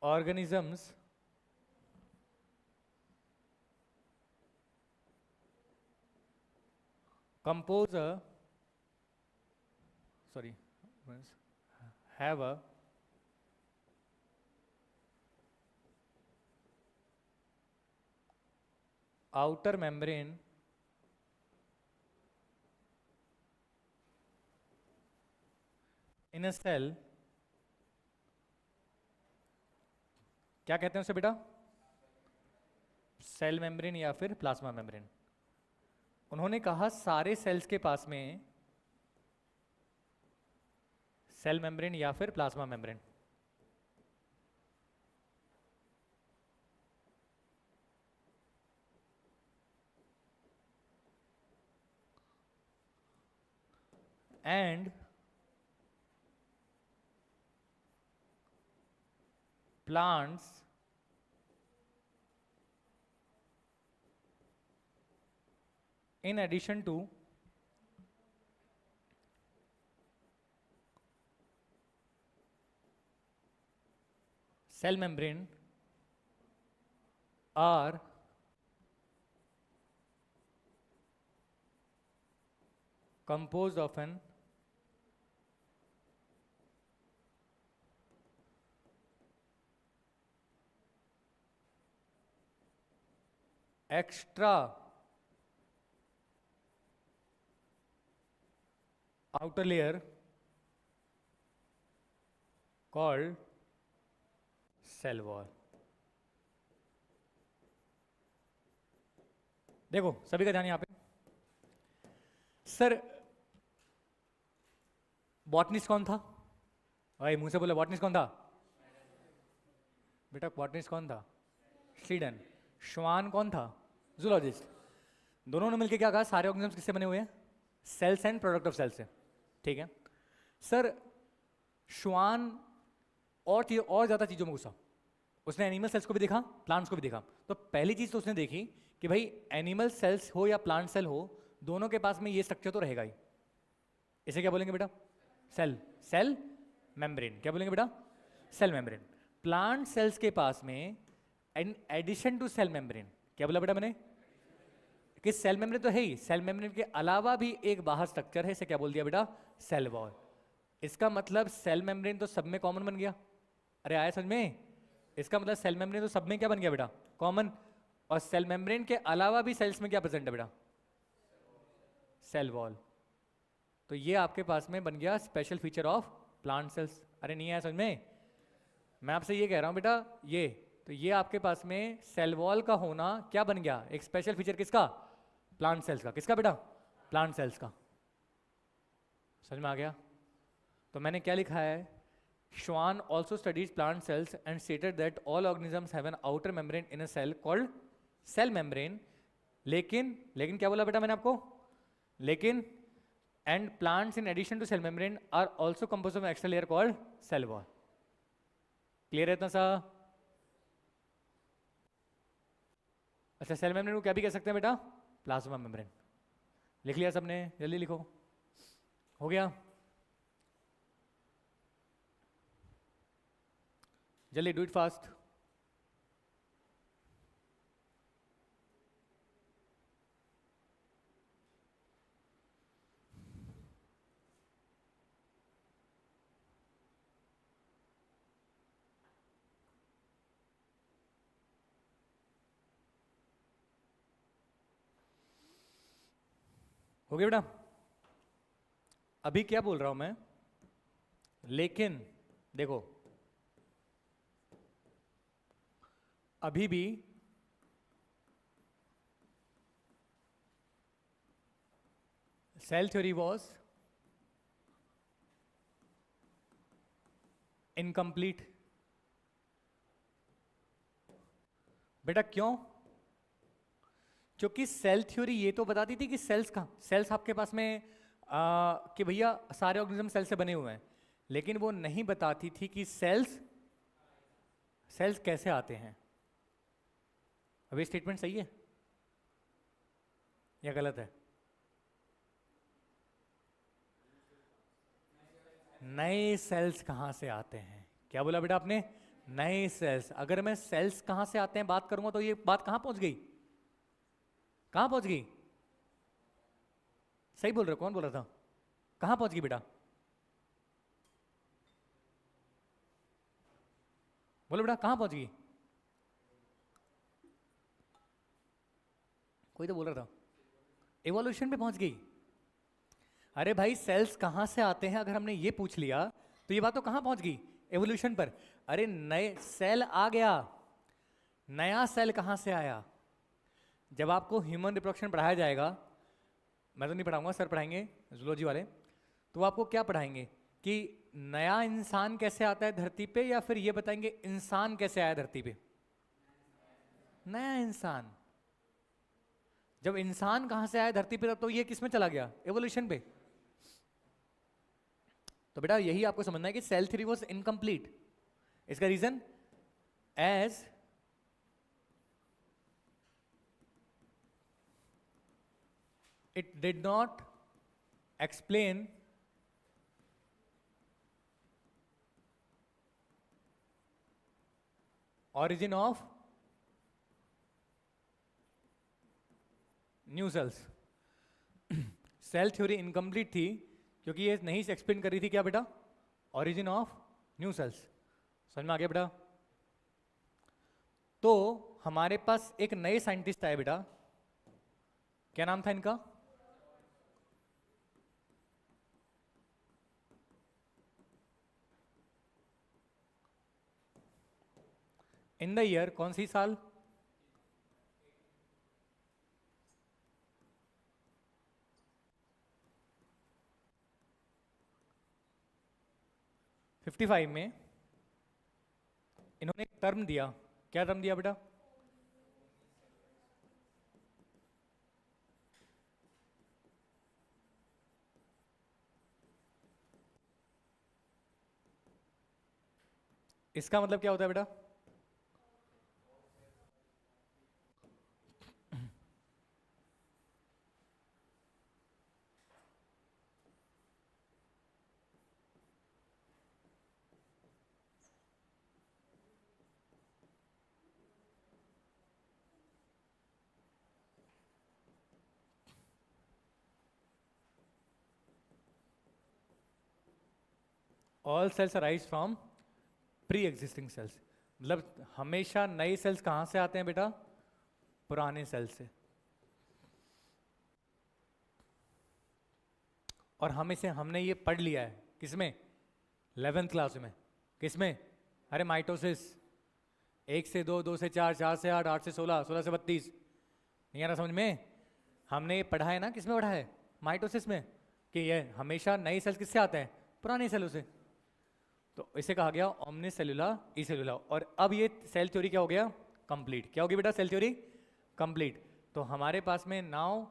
organisms compose a, sorry, have a outer membrane in a cell, क्या कहते हैं उसे बेटा? सेल मेम्ब्रेन या फिर प्लाज्मा मेम्ब्रेन। उन्होंने कहा सारे सेल्स के पास में सेल मेम्ब्रेन या फिर plasma membrane. And plants in addition to cell membrane are composed of an extra outer layer called cell wall। देखो सभी का ध्यान यहाँ पे। सर बॉटनिस्ट कौन था? भाई मुंह से बोले, बॉटनिस्ट कौन था बेटा? बॉटनिस्ट कौन था? श्रीडन। श्वान कौन था? जूलॉजिस्ट। दोनों ने मिलकर क्या कहा? सारे ऑर्गेनिजम्स किससे बने हुए हैं? Cells and product of cells से। ठीक है सर। श्वान और ज्यादा चीजों में घुसा। उसने एनिमल सेल्स को भी देखा, प्लांट्स को भी देखा। तो पहली चीज तो उसने देखी कि भाई एनिमल सेल्स हो या प्लांट सेल हो, दोनों के पास में ये स्ट्रक्चर तो रहेगा ही। इसे क्या बोलेंगे बेटा? सेल। Cell membrane. क्या बोलेंगे बेटा? Cell membrane. प्लांट सेल्स के पास में in addition to cell membrane, क्या बोला बेटा मैंने? कि सेल मेम्ब्रेन तो है ही, सेल मेम्ब्रेन के अलावा भी एक बाहर स्ट्रक्चर है, इसे क्या बोल दिया बेटा? Cell wall. इसका मतलब सेल मेम्ब्रेन तो सब में कॉमन बन गया। अरे आया समझ में? इसका मतलब सेल मेम्ब्रेन तो सब में क्या बन गया बेटा? कॉमन। और सेल मेम्ब्रेन के अलावा भी सेल्स में क्या प्रेजेंट है बेटा? Cell wall. तो ये आपके पास में बन गया special feature of plant cells. अरे नहीं आया समझ में? मैं आपसे ये कह रहा हूं बेटा, ये तो ये आपके पास में सेल वॉल का होना क्या बन गया? एक स्पेशल फीचर किसका? प्लांट सेल्स का। किसका बेटा? प्लांट सेल्स का। समझ में आ गया? तो मैंने क्या लिखा है? Schwann also studies plant cells and stated that all organisms have an outer membrane in a cell called cell membrane. लेकिन क्या बोला बेटा मैंने आपको? लेकिन and plants in addition to cell membrane are also composed of an extra layer called cell wall. Clear है इतना सा? अच्छा, सेल मेम्ब्रेन को क्या भी कह सकते हैं बेटा? Plasma membrane. लिख लिया सबने? जल्दी लिखो। हो गया? जल्दी, डू इट फास्ट। हो गया बेटा? अभी क्या बोल रहा हूं मैं? लेकिन देखो, अभी भी सेल थ्योरी वॉज इनकम्प्लीट। बेटा क्यों? क्योंकि सेल थ्योरी ये तो बताती थी कि सेल्स कहाँ, सेल्स आपके पास में कि भैया सारे ऑर्गेनिज्म सेल से बने हुए हैं, लेकिन वो नहीं बताती थी कि सेल्स कैसे आते हैं। अब ये स्टेटमेंट सही है या गलत है? नए सेल्स कहां से आते हैं? क्या बोला बेटा आपने? नए सेल्स। अगर मैं सेल्स कहां से आते हैं बात करूंगा तो ये बात कहां पहुंच गई? कहां पहुंच गई? सही बोल रहे हो? कौन बोल रहा था? कहां पहुंच गई बेटा? बोलो बेटा, कहां पहुंच गई? कोई तो बोल रहा था इवोल्यूशन पे पहुंच गई। अरे भाई, सेल्स कहां से आते हैं अगर हमने ये पूछ लिया तो ये बात तो कहां पहुंच गई? एवोल्यूशन पर। अरे नए सेल आ गया, नया सेल कहां से आया? जब आपको ह्यूमन रिप्रोडक्शन पढ़ाया जाएगा, मैं तो नहीं पढ़ाऊंगा, सर पढ़ाएंगे जूलॉजी वाले, तो वो आपको क्या पढ़ाएंगे कि नया इंसान कैसे आता है धरती पे, या फिर ये बताएंगे इंसान कैसे आया धरती पे? नया इंसान। जब इंसान कहां से आया धरती पे, तब तो ये किस में चला गया? एवोल्यूशन पे। तो बेटा यही आपको समझना है कि सेल थ्योरी वाज इनकम्प्लीट। इसका reason, as it did not explain origin of new cells. Cell theory incomplete थी क्योंकि ये नहीं एक्सप्लेन कर रही थी क्या बेटा? Origin of new sales. समझ में आ गया बेटा? तो हमारे पास एक नए साइंटिस्ट आए बेटा, क्या नाम था इनका? इन द ईयर, कौन सी साल? फिफ्टी फाइव में इन्होंने एक टर्म दिया। क्या टर्म दिया बेटा? इसका मतलब क्या होता है बेटा? All cells arise from pre existing cells, मतलब हमेशा नए सेल्स कहाँ से आते हैं बेटा? पुराने सेल से। और हमने ये पढ़ लिया है किसमें? 11th क्लास में। किसमें? अरे माइटोसिस, 1 से 2, 2 से 4, 4 से 8, 8 से 16, 16 से 32। नहीं आ रहा समझ में? हमने ये पढ़ा है ना, किसमें पढ़ा है? माइटोसिस में, कि ये हमेशा नए सेल्स किससे आते हैं? पुराने सेलों से। तो इसे कहा गया ओमनी सेलुलर ई सेलुलर। और अब ये सेल थ्योरी क्या हो गया? कंप्लीट। क्या होगी बेटा? Cell theory complete. तो हमारे पास में now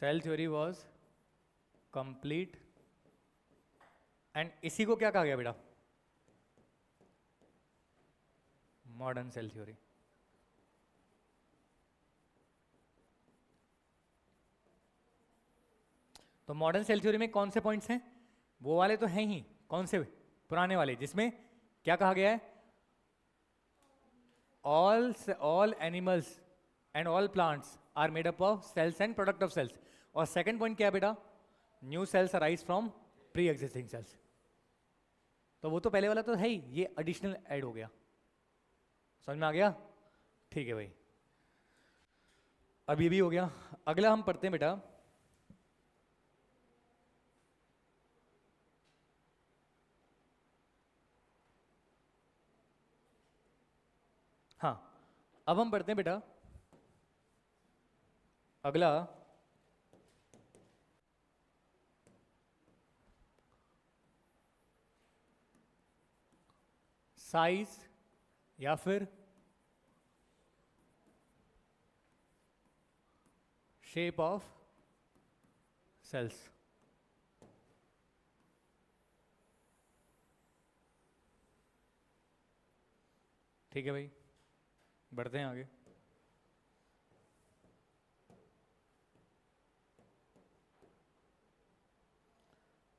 cell theory was complete. And इसी को क्या कहा गया बेटा? Modern cell theory. तो मॉडर्न सेल थ्योरी में कौन से पॉइंट्स हैं? वो वाले तो हैं ही। कौन से? पुराने वाले, जिसमें क्या कहा गया है? All animals and all plants are made up of cells and product of cells. और सेकंड पॉइंट क्या है बेटा? New cells arise from pre existing cells. तो वो तो पहले वाला तो है ही, ये एडिशनल ऐड हो गया। समझ में आ गया? ठीक है भाई, अब ये भी हो गया। अगला हम पढ़ते हैं बेटा हाँ, अब हम पढ़ते हैं बेटा अगला साइज या फिर शेप ऑफ सेल्स। ठीक है भाई, बढ़ते हैं आगे।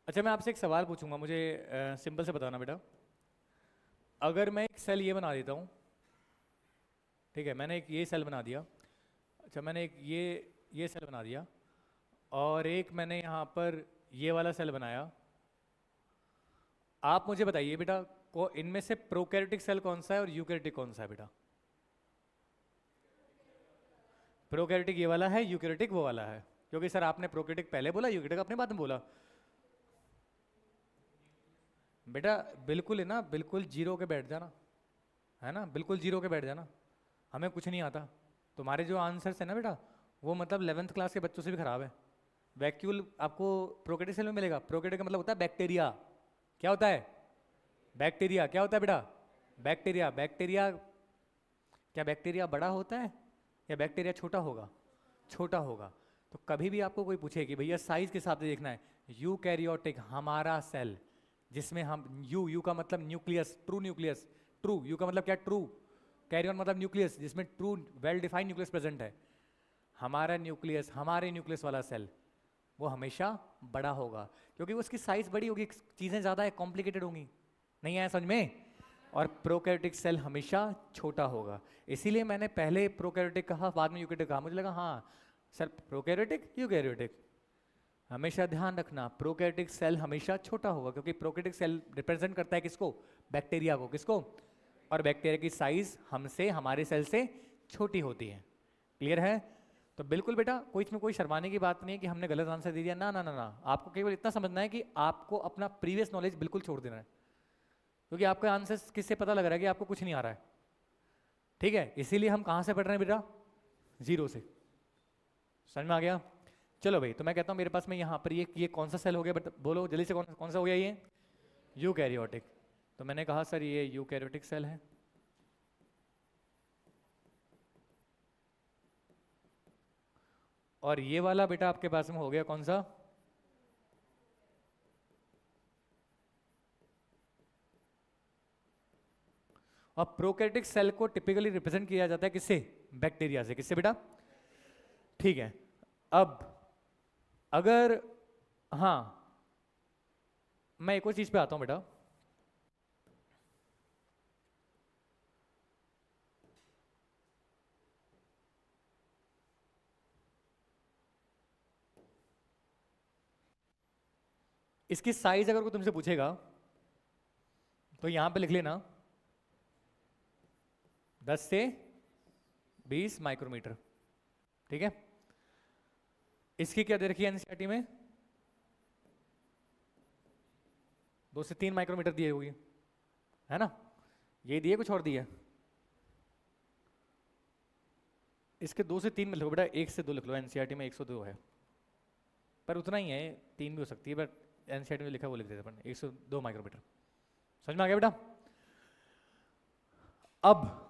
अच्छा, मैं आपसे एक सवाल पूछूंगा, मुझे सिंपल से बताना बेटा। अगर मैं एक सेल ये बना देता हूँ, ठीक है, मैंने एक ये सेल बना दिया। अच्छा, मैंने एक ये सेल बना दिया, और एक मैंने यहाँ पर ये वाला सेल बनाया। आप मुझे बताइए बेटा, को इनमें से प्रोकैरियोटिक सेल कौन सा है और यूकैरियोटिक कौन सा है बेटा? प्रोकैरियोटिक ये वाला है, यूकैरियोटिक वो वाला है। क्योंकि सर आपने प्रोकैरियोटिक पहले बोला, यूकैरियोटिक अपने बाद में बोला। बेटा बिल्कुल है ना, बिल्कुल जीरो के बैठ जाना, है ना, बिल्कुल जीरो के बैठ जाना। हमें कुछ नहीं आता। तुम्हारे जो आंसर्स है ना बेटा, वो मतलब 11th क्लास के बच्चों से भी खराब है। वैक्यूल आपको प्रोकैरियोटिक सेल में मिलेगा। प्रोकैरियोटिक का मतलब होता है बैक्टीरिया। क्या होता है? बैक्टीरिया। क्या होता है बेटा? बैक्टीरिया। बैक्टीरिया, क्या बैक्टीरिया बड़ा होता है या बैक्टीरिया छोटा होगा? छोटा होगा। तो कभी भी आपको कोई पूछे कि भैया साइज के हिसाब से देखना है, यूकैरियोटिक हमारा सेल, जिसमें हम यू का मतलब nucleus, true nucleus. True, you का मतलब क्या? ट्रू। कैरियन मतलब न्यूक्लियस, जिसमें true well defined nucleus present है। हमारा न्यूक्लियस, हमारे न्यूक्लियस वाला सेल, वो हमेशा बड़ा होगा, क्योंकि उसकी साइज बड़ी होगी, चीज़ें ज़्यादा है, कॉम्प्लिकेटेड होंगी। नहीं आया समझ में? और प्रोकैरियोटिक सेल हमेशा छोटा होगा। इसीलिए मैंने पहले प्रोकैरियोटिक कहा, बाद में यूकैरियोटिक कहा। मुझे लगा हाँ सर, प्रोकैरियोटिक यूकैरियोटिक। हमेशा ध्यान रखना, प्रोकैरियोटिक सेल हमेशा छोटा होगा, क्योंकि प्रोकैरियोटिक सेल रिप्रेजेंट करता है किसको? बैक्टीरिया को। किसको? और बैक्टीरिया की साइज हमसे, हमारे सेल से छोटी होती है। क्लियर है? तो बिल्कुल बेटा, कोई इसमें कोई शर्माने की बात नहीं है कि हमने गलत आंसर दे दिया। ना ना ना ना, आपको केवल इतना समझना है कि आपको अपना प्रीवियस नॉलेज बिल्कुल छोड़ देना है, क्योंकि आपका आंसर किससे पता लग रहा है कि आपको कुछ नहीं आ रहा है। ठीक है, इसीलिए हम कहाँ से पढ़ रहे हैं बेटा? जीरो से। समझ में आ गया? चलो भाई, तो मैं कहता हूँ मेरे पास में यहाँ पर ये कौन सा सेल हो गया? बट बोलो जल्दी से, कौन सा हो गया ये? यूकैरियोटिक। तो मैंने कहा सर ये यूकैरियोटिक सेल है। और ये वाला बेटा आपके पास में हो गया कौन सा? और प्रोकैरियोटिक सेल को टिपिकली रिप्रेजेंट किया जाता है किससे? बैक्टीरिया से। किससे बेटा? ठीक है। अब अगर, हाँ, मैं एक और चीज पे आता हूं बेटा। इसकी साइज अगर कोई तुमसे पूछेगा तो यहां पे लिख लेना 10 से 20 माइक्रोमीटर, ठीक है। इसकी क्या दे रखी है एनसीईआरटी में? 2 से 3 माइक्रोमीटर दिए हुई है ना, ये दिए कुछ और दिए? इसके 2 से 3 में लिखो बेटा, 1 से 2 लिख लो, एनसीईआरटी में 102 है, पर उतना ही है, 3 भी हो सकती है, बट एनसीईआरटी में लिखा वो लिख देते अपन 102 माइक्रोमीटर। समझ में आ गया बेटा? अब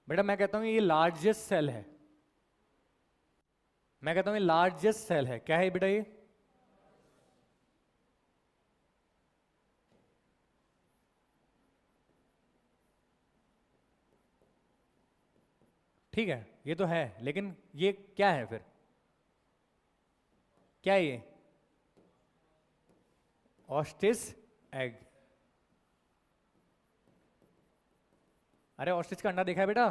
बेटा मैं कहता हूं ये लार्जेस्ट सेल है, मैं कहता हूं ये लार्जेस्ट सेल है। क्या है बेटा ये? ठीक है, ये तो है, लेकिन ये क्या है फिर? क्या है ये? ऑस्टिस एग। अरे ऑस्ट्रिच का अंडा देखा है बेटा?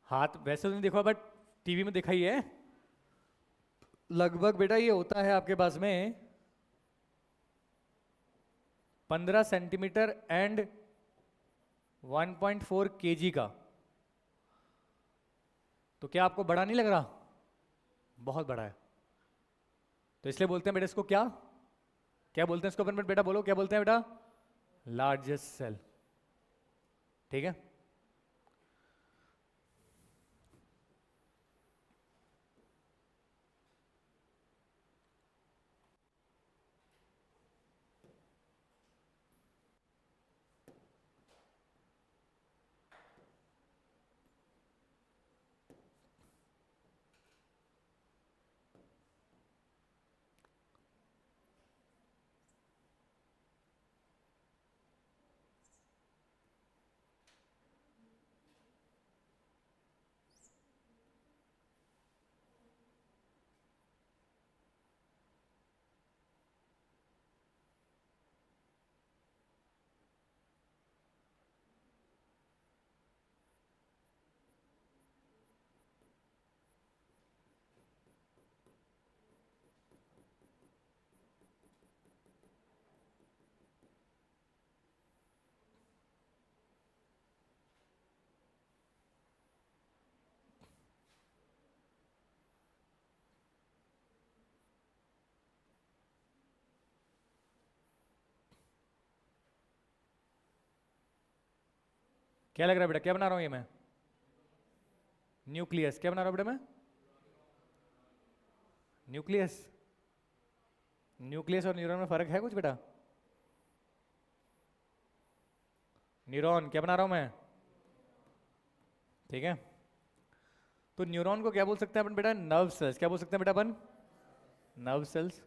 हाथ वैसे तो नहीं देखा, बट टीवी में देखा ही है। लगभग बेटा ये होता है आपके पास में 15 सेंटीमीटर एंड 1.4 केजी का। तो क्या आपको बड़ा नहीं लग रहा? बहुत बड़ा है। तो इसलिए बोलते हैं बेटा इसको क्या क्या बोलते हैं इसको अपन? बेटा बोलो, क्या बोलते हैं बेटा? लार्जेस्ट सेल, ठीक है। क्या लग रहा है बेटा? क्या बना रहा हूं ये मैं? न्यूक्लियस। क्या बना रहा हूं बेटा मैं? न्यूक्लियस। न्यूक्लियस और न्यूरॉन में फर्क है कुछ बेटा? न्यूरॉन क्या बना रहा हूं मैं? ठीक है। तो न्यूरॉन को क्या बोल सकते हैं अपन बेटा? Nerve cells. क्या बोल सकते हैं बेटा अपन? Nerve cells.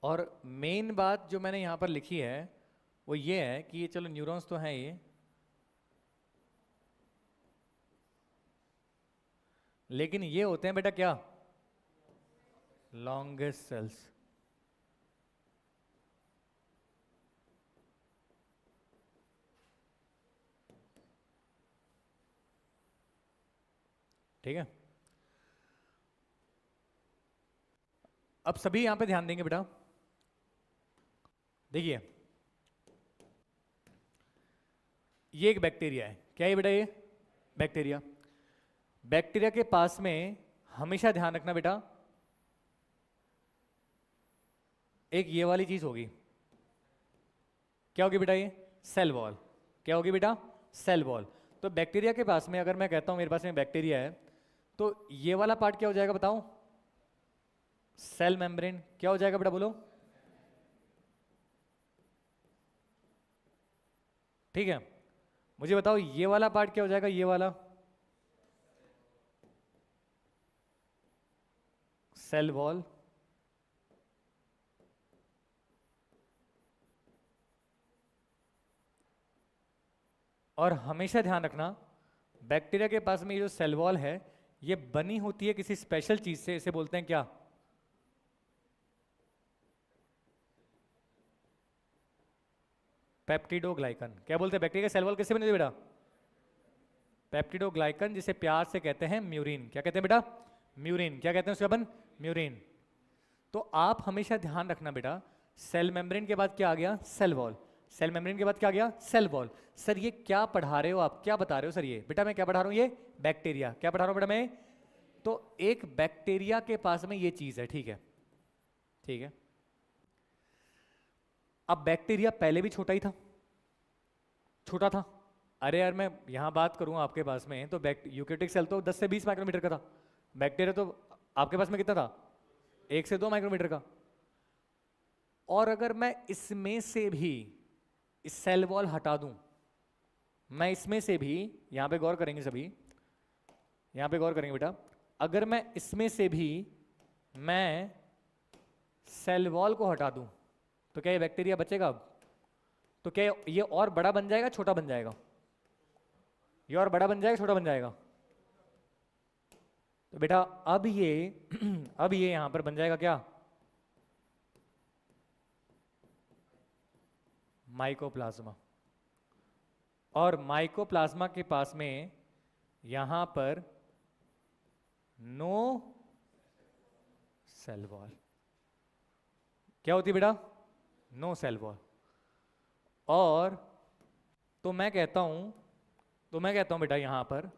और मेन बात जो मैंने यहां पर लिखी है वो ये है कि ये चलो न्यूरॉन्स तो हैं ये, लेकिन ये होते हैं बेटा क्या? Longest sales. ठीक है। अब सभी यहां पे ध्यान देंगे बेटा। देखिए ये एक बैक्टीरिया है। क्या है बेटा? ये बैक्टीरिया। बैक्टीरिया के पास में हमेशा ध्यान रखना बेटा, एक ये वाली चीज होगी। क्या होगी बेटा? ये सेल वॉल। क्या होगी बेटा? Cell wall. तो बैक्टीरिया के पास में अगर मैं कहता हूं मेरे पास में बैक्टीरिया है, तो ये वाला पार्ट क्या हो जाएगा बताओ? सेल मेम्ब्रेन क्या हो जाएगा बेटा, बोलो। ठीक है, मुझे बताओ ये वाला पार्ट क्या हो जाएगा, ये वाला सेल वॉल। और हमेशा ध्यान रखना, बैक्टीरिया के पास में ये जो सेल वॉल है ये बनी होती है किसी स्पेशल चीज से, इसे बोलते हैं क्या, पेप्टिडोग्लाइकन। क्या बोलते हैं, बैक्टीरिया सेल वॉल किससे बनी होती है बेटा, पेप्टिडोग्लाइकन, जिसे प्यार से कहते हैं म्यूरिन। क्या कहते हैं बेटा, म्यूरिन। क्या कहते हैं उसे अपन, म्यूरिन। तो आप हमेशा ध्यान रखना बेटा, सेल मेम्ब्रेन के बाद क्या आ गया, सेल वॉल। सेल मेम्ब्रेन के बाद क्या आ गया, सेल वॉल। सर ये क्या पढ़ा रहे हो आप, क्या बता रहे हो सर, ये बेटा मैं क्या पढ़ा रहा हूँ, ये बैक्टीरिया। क्या पढ़ा रहा हूँ बेटा मैं, तो एक बैक्टीरिया के पास में ये चीज है, ठीक है, ठीक है। अब बैक्टीरिया पहले भी छोटा ही था, छोटा था। अरे यार मैं यहां बात करूं आपके पास में, तो यूकेरियोटिक सेल तो 10 से 20 माइक्रोमीटर का था, बैक्टीरिया तो आपके पास में कितना था, 1 से 2 माइक्रोमीटर का। और अगर मैं इसमें से भी इस सेल वॉल हटा दूं, मैं इसमें से भी, यहां पे गौर करेंगे सभी, यहां पे गौर करेंगे बेटा, अगर मैं इसमें से भी मैं सेल वॉल को हटा दूं, तो क्या ये बैक्टीरिया बचेगा अब, तो क्या ये और बड़ा बन जाएगा, छोटा बन जाएगा, ये और बड़ा बन जाएगा, छोटा बन जाएगा। तो बेटा अब ये अब ये यहां पर बन जाएगा क्या, माइकोप्लाज्मा। और माइकोप्लाज्मा के पास में यहां पर नो सेल वॉल। क्या होती है बेटा, नो सेल वॉल। और तो मैं कहता हूं बेटा यहां पर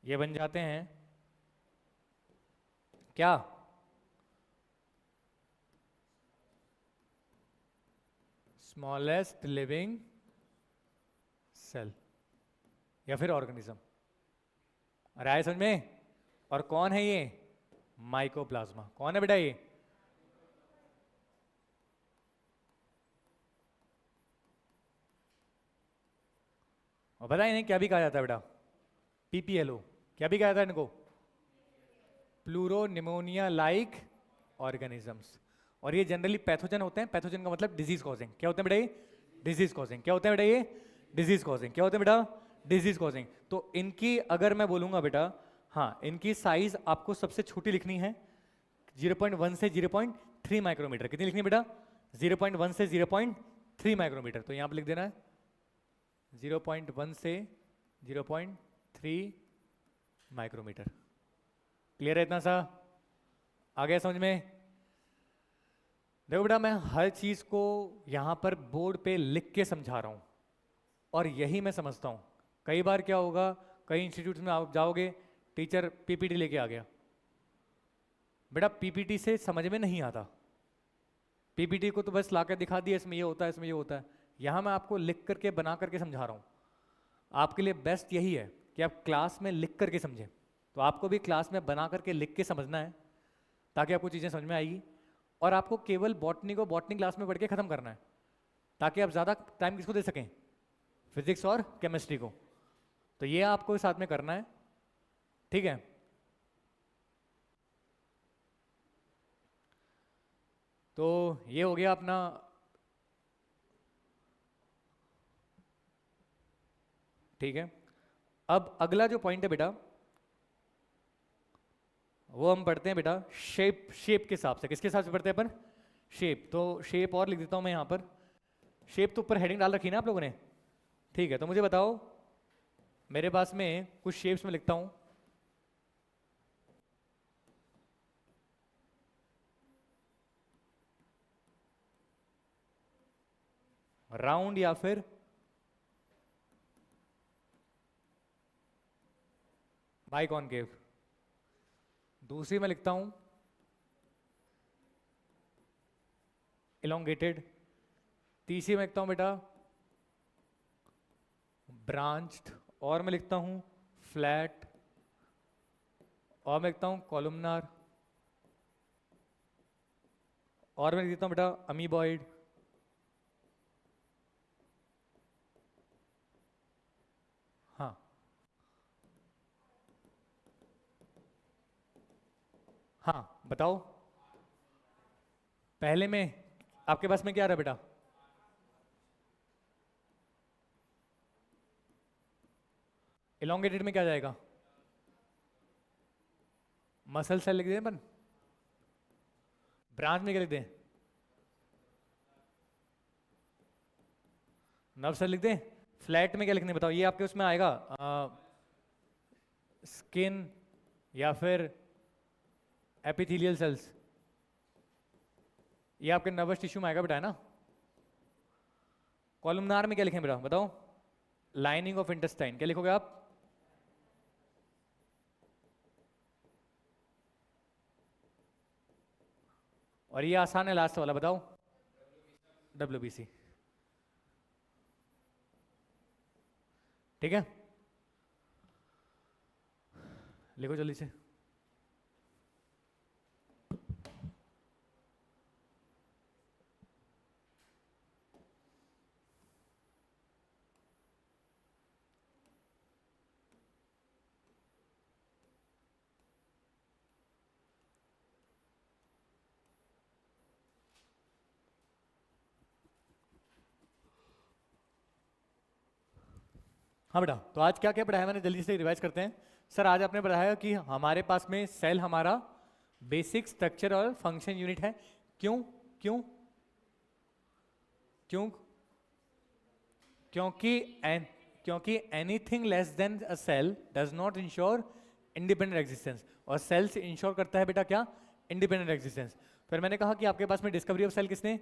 ये बन जाते हैं क्या, स्मॉलेस्ट लिविंग सेल या फिर ऑर्गेनिज्म। अरे आए समझ में। और कौन है ये, माइकोप्लाज्मा। कौन है बेटा ये, और पता है इन्हें क्या भी कहा जाता है बेटा, पीपीएलओ। क्या भी कहा जाता है इनको, प्लूरो निमोनिया लाइक ऑर्गेनिजम्स। और ये जनरली पैथोजन होते हैं, पैथोजन का मतलब डिजीज कॉजिंग। क्या होते हैं बेटा ये, डिजीज कॉजिंग। क्या होते हैं बेटा ये, डिजीज कॉजिंग। क्या होते हैं बेटा, डिजीज कॉजिंग। तो इनकी अगर मैं बोलूंगा बेटा, हाँ इनकी साइज आपको सबसे छोटी लिखनी है, 0.1 से 0.3 माइक्रोमीटर। कितनी लिखनी है बेटा, 0.1 से 0.3 माइक्रोमीटर। तो यहां पर लिख देना है 0.1 से 0.3 माइक्रोमीटर। क्लियर है इतना सा, आ गया समझ में। देखो बेटा मैं हर चीज को यहां पर बोर्ड पे लिख के समझा रहा हूं, और यही मैं समझता हूं। कई बार क्या होगा, कई इंस्टीट्यूट में आप जाओगे, टीचर पीपीटी लेके आ गया, बेटा पीपीटी से समझ में नहीं आता, पीपीटी को तो बस ला के दिखा दिया, इसमें ये होता है, इसमें ये होता है। यहां मैं आपको लिख करके बना करके समझा रहा हूं। आपके लिए बेस्ट यही है कि आप क्लास में लिख करके समझें। तो आपको भी क्लास में बना करके लिख के समझना है, ताकि आपको चीज़ें समझ में आएगी। और आपको केवल बॉटनी को बॉटनी क्लास में पढ़ के ख़त्म करना है, ताकि आप ज़्यादा टाइम किसको दे सकें, फिजिक्स और केमिस्ट्री को। तो ये आपको साथ में करना है, ठीक है। तो ये हो गया अपना, ठीक है। अब अगला जो पॉइंट है बेटा, वो हम पढ़ते हैं बेटा शेप। शेप के हिसाब से, किसके हिसाब से पढ़ते हैं अपन, शेप। तो शेप और लिख देता हूं मैं यहां पर। शेप तो ऊपर हेडिंग डाल रखी ना आप लोगों ने, ठीक है। तो मुझे बताओ, मेरे पास में कुछ शेप्स में लिखता हूं, राउंड या फिर बाइकॉनकेव। दूसरी मैं लिखता हूं इलोंगेटेड, तीसरी मैं लिखता हूं बेटा ब्रांच्ड, और मैं लिखता हूं फ्लैट, और मैं लिखता हूं कॉलमनार, और मैं लिख देता हूं बेटा अमीबॉइड, हाँ हाँ बताओ। पहले में आपके पास में क्या रहा बेटा? इलोंगेटेड में क्या जाएगा? मसल सेल लिख दें अपन, ब्रांच में क्या लिख दें? नर्व सेल लिख दें। फ्लैट में क्या लिखने बताओ? ये आपके उसमें आएगा स्किन या फिर एपिथेलियल सेल्स, ये आपके नर्वस टिश्यू में आएगा बेटा, है ना। कॉलमनार में क्या लिखें बेटा बताओ? लाइनिंग ऑफ इंटेस्टाइन, क्या लिखोगे आप? और ये आसान है लास्ट वाला, बताओ। WBC, ठीक है, लिखो जल्दी से। हाँ बेटा, तो आज क्या क्या पढ़ाया मैंने, जल्दी से रिवाइज करते हैं। सर आज आपने पढ़ाया कि हमारे पास में सेल हमारा बेसिक स्ट्रक्चर और फंक्शन यूनिट है। क्यों क्यों क्यों? क्योंकि anything less than a cell does not ensure independent existence, और सेल से इंश्योर करता है बेटा क्या? Independent existence. फिर मैंने कहा कि आपके पास में डिस्कवरी ऑफ सेल किसने?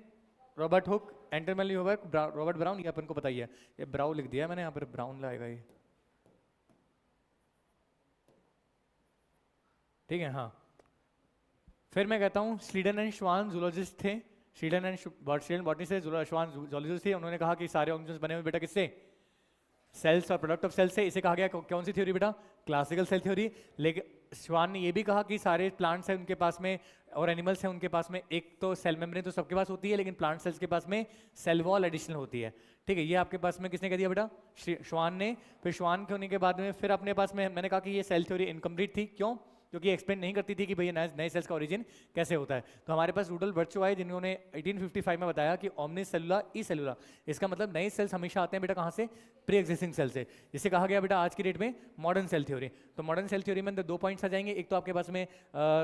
रॉबर्ट हुक, एंटरमेली हुआ, रॉबर्ट ब्राउन, ये अपन को बताइए। ये ब्राउन लिख दिया मैंने यहाँ पर, ब्राउन लाएगा ये, ठीक है, हाँ। फिर मैं कहता हूँ स्लीडन एंड श्वान जूलॉजिस्ट थे, स्लीडन एंड बॉटनी से, श्वान जूलॉजिस्ट थे। उन्होंने कहा कि सारे ऑर्गेनिजम्स बने हुए बेटा किससे? सेल्स और प्रोडक्ट ऑफ सेल से। इसे कहा गया कौन सी थ्योरी बेटा? Classical cell theory. लेकिन श्वान ने ये भी कहा कि सारे प्लांट्स हैं उनके पास में और एनिमल्स हैं उनके पास में, एक तो सेल मेम्ब्रेन तो सबके पास होती है, लेकिन प्लांट सेल्स के पास में सेल वॉल एडिशनल होती है, ठीक है। ये आपके पास में किसने कह दिया बेटा? श्वान ने। फिर श्वान के होने के बाद में फिर अपने पास में मैंने कहा कि ये सेल थ्योरी इनकम्प्लीट थी। क्यों? क्योंकि एक्सप्लेन नहीं करती थी कि भैया नए सेल्स का ओरिजिन कैसे होता है। तो हमारे पास रूडोल्फ वर्चो आए जिन्होंने 1855 में बताया कि ओमनी सेलुला ई सेलुला, इसका मतलब नए सेल्स हमेशा आते हैं बेटा कहाँ से? प्री एग्जिस्टिंग सेल से। इसे कहा गया बेटा आज की डेट में मॉडर्न सेल थ्योरी। तो मॉडर्न सेल थ्योरी में 2 पॉइंट्स आ जाएंगे। एक तो आपके पास में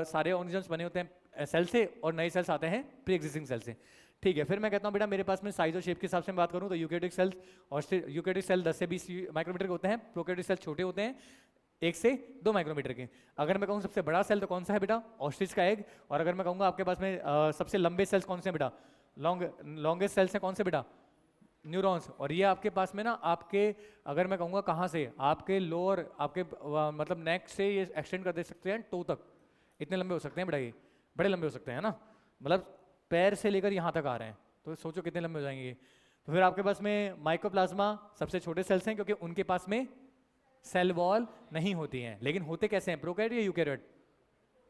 सारे ऑर्गेनिजम्स बने होते हैं सेल से, और नए सेल्स आते हैं प्री एग्जिस्टिंग सेल से, ठीक है। फिर मैं कहता हूँ बेटा मेरे पास में साइज और शेप के हिसाब से बात करूँ तो यूकेरियोटिक सेल्स और यूकेरियोटिक सेल 10 से 20 माइक्रोमीटर के होते हैं, प्रोकैरियोटिक सेल छोटे होते हैं 1 से 2 माइक्रोमीटर के। अगर मैं कहूँ सबसे बड़ा सेल तो कौन सा है बेटा? ऑस्ट्रिच का एग। और अगर मैं कहूँगा आपके पास में सबसे लंबे सेल्स कौन से हैं बेटा? लॉन्गेस्ट सेल्स हैं कौन से बेटा? न्यूरॉन्स। और ये आपके पास में ना आपके, अगर मैं कहूँगा कहाँ से, आपके लोअर, आपके मतलब नेक से ये एक्सटेंड कर दे सकते हैं टो तक, इतने लंबे हो सकते हैं बेटा, ये बड़े लंबे हो सकते हैं ना, मतलब पैर से लेकर यहाँ तक आ रहे हैं, तो सोचो कितने लंबे हो जाएंगे ये। तो फिर आपके पास में माइकोप्लाज्मा सबसे छोटे सेल्स हैं क्योंकि उनके पास में सेल वॉल नहीं होती हैं। लेकिन होते कैसे हैं? प्रोकैरियोट या यूकैरियोट?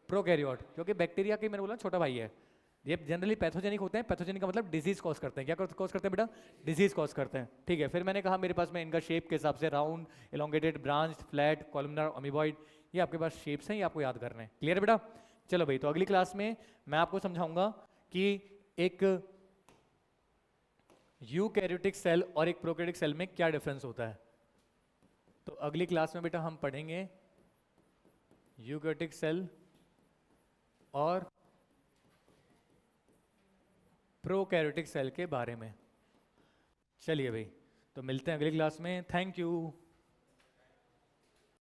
प्रोकैरियोट, क्योंकि बैक्टीरिया के मैंने बोला छोटा भाई है। ये जनरली पैथोजेनिक होते हैं। पैथोजेनिक का मतलब डिजीज कॉज करते हैं। क्या कॉज करते हैं बेटा? डिजीज कॉज करते हैं, ठीक है। फिर मैंने कहा मेरे पास में इनका शेप के हिसाब से round, elongated, branch, flat, columnar, amoeboid, ये आपके पास शेप्स हैं, ये आपको याद करने हैं। क्लियर है बेटा? चलो भाई, तो अगली क्लास में मैं आपको समझाऊंगा कि एक यूकैरियोटिक सेल और एक प्रोकैरियोटिक सेल में क्या डिफरेंस होता है। तो अगली क्लास में बेटा हम पढ़ेंगे यूकैरियोटिक सेल और प्रोकैरियोटिक सेल के बारे में। चलिए भाई, तो मिलते हैं अगली क्लास में। Thank you.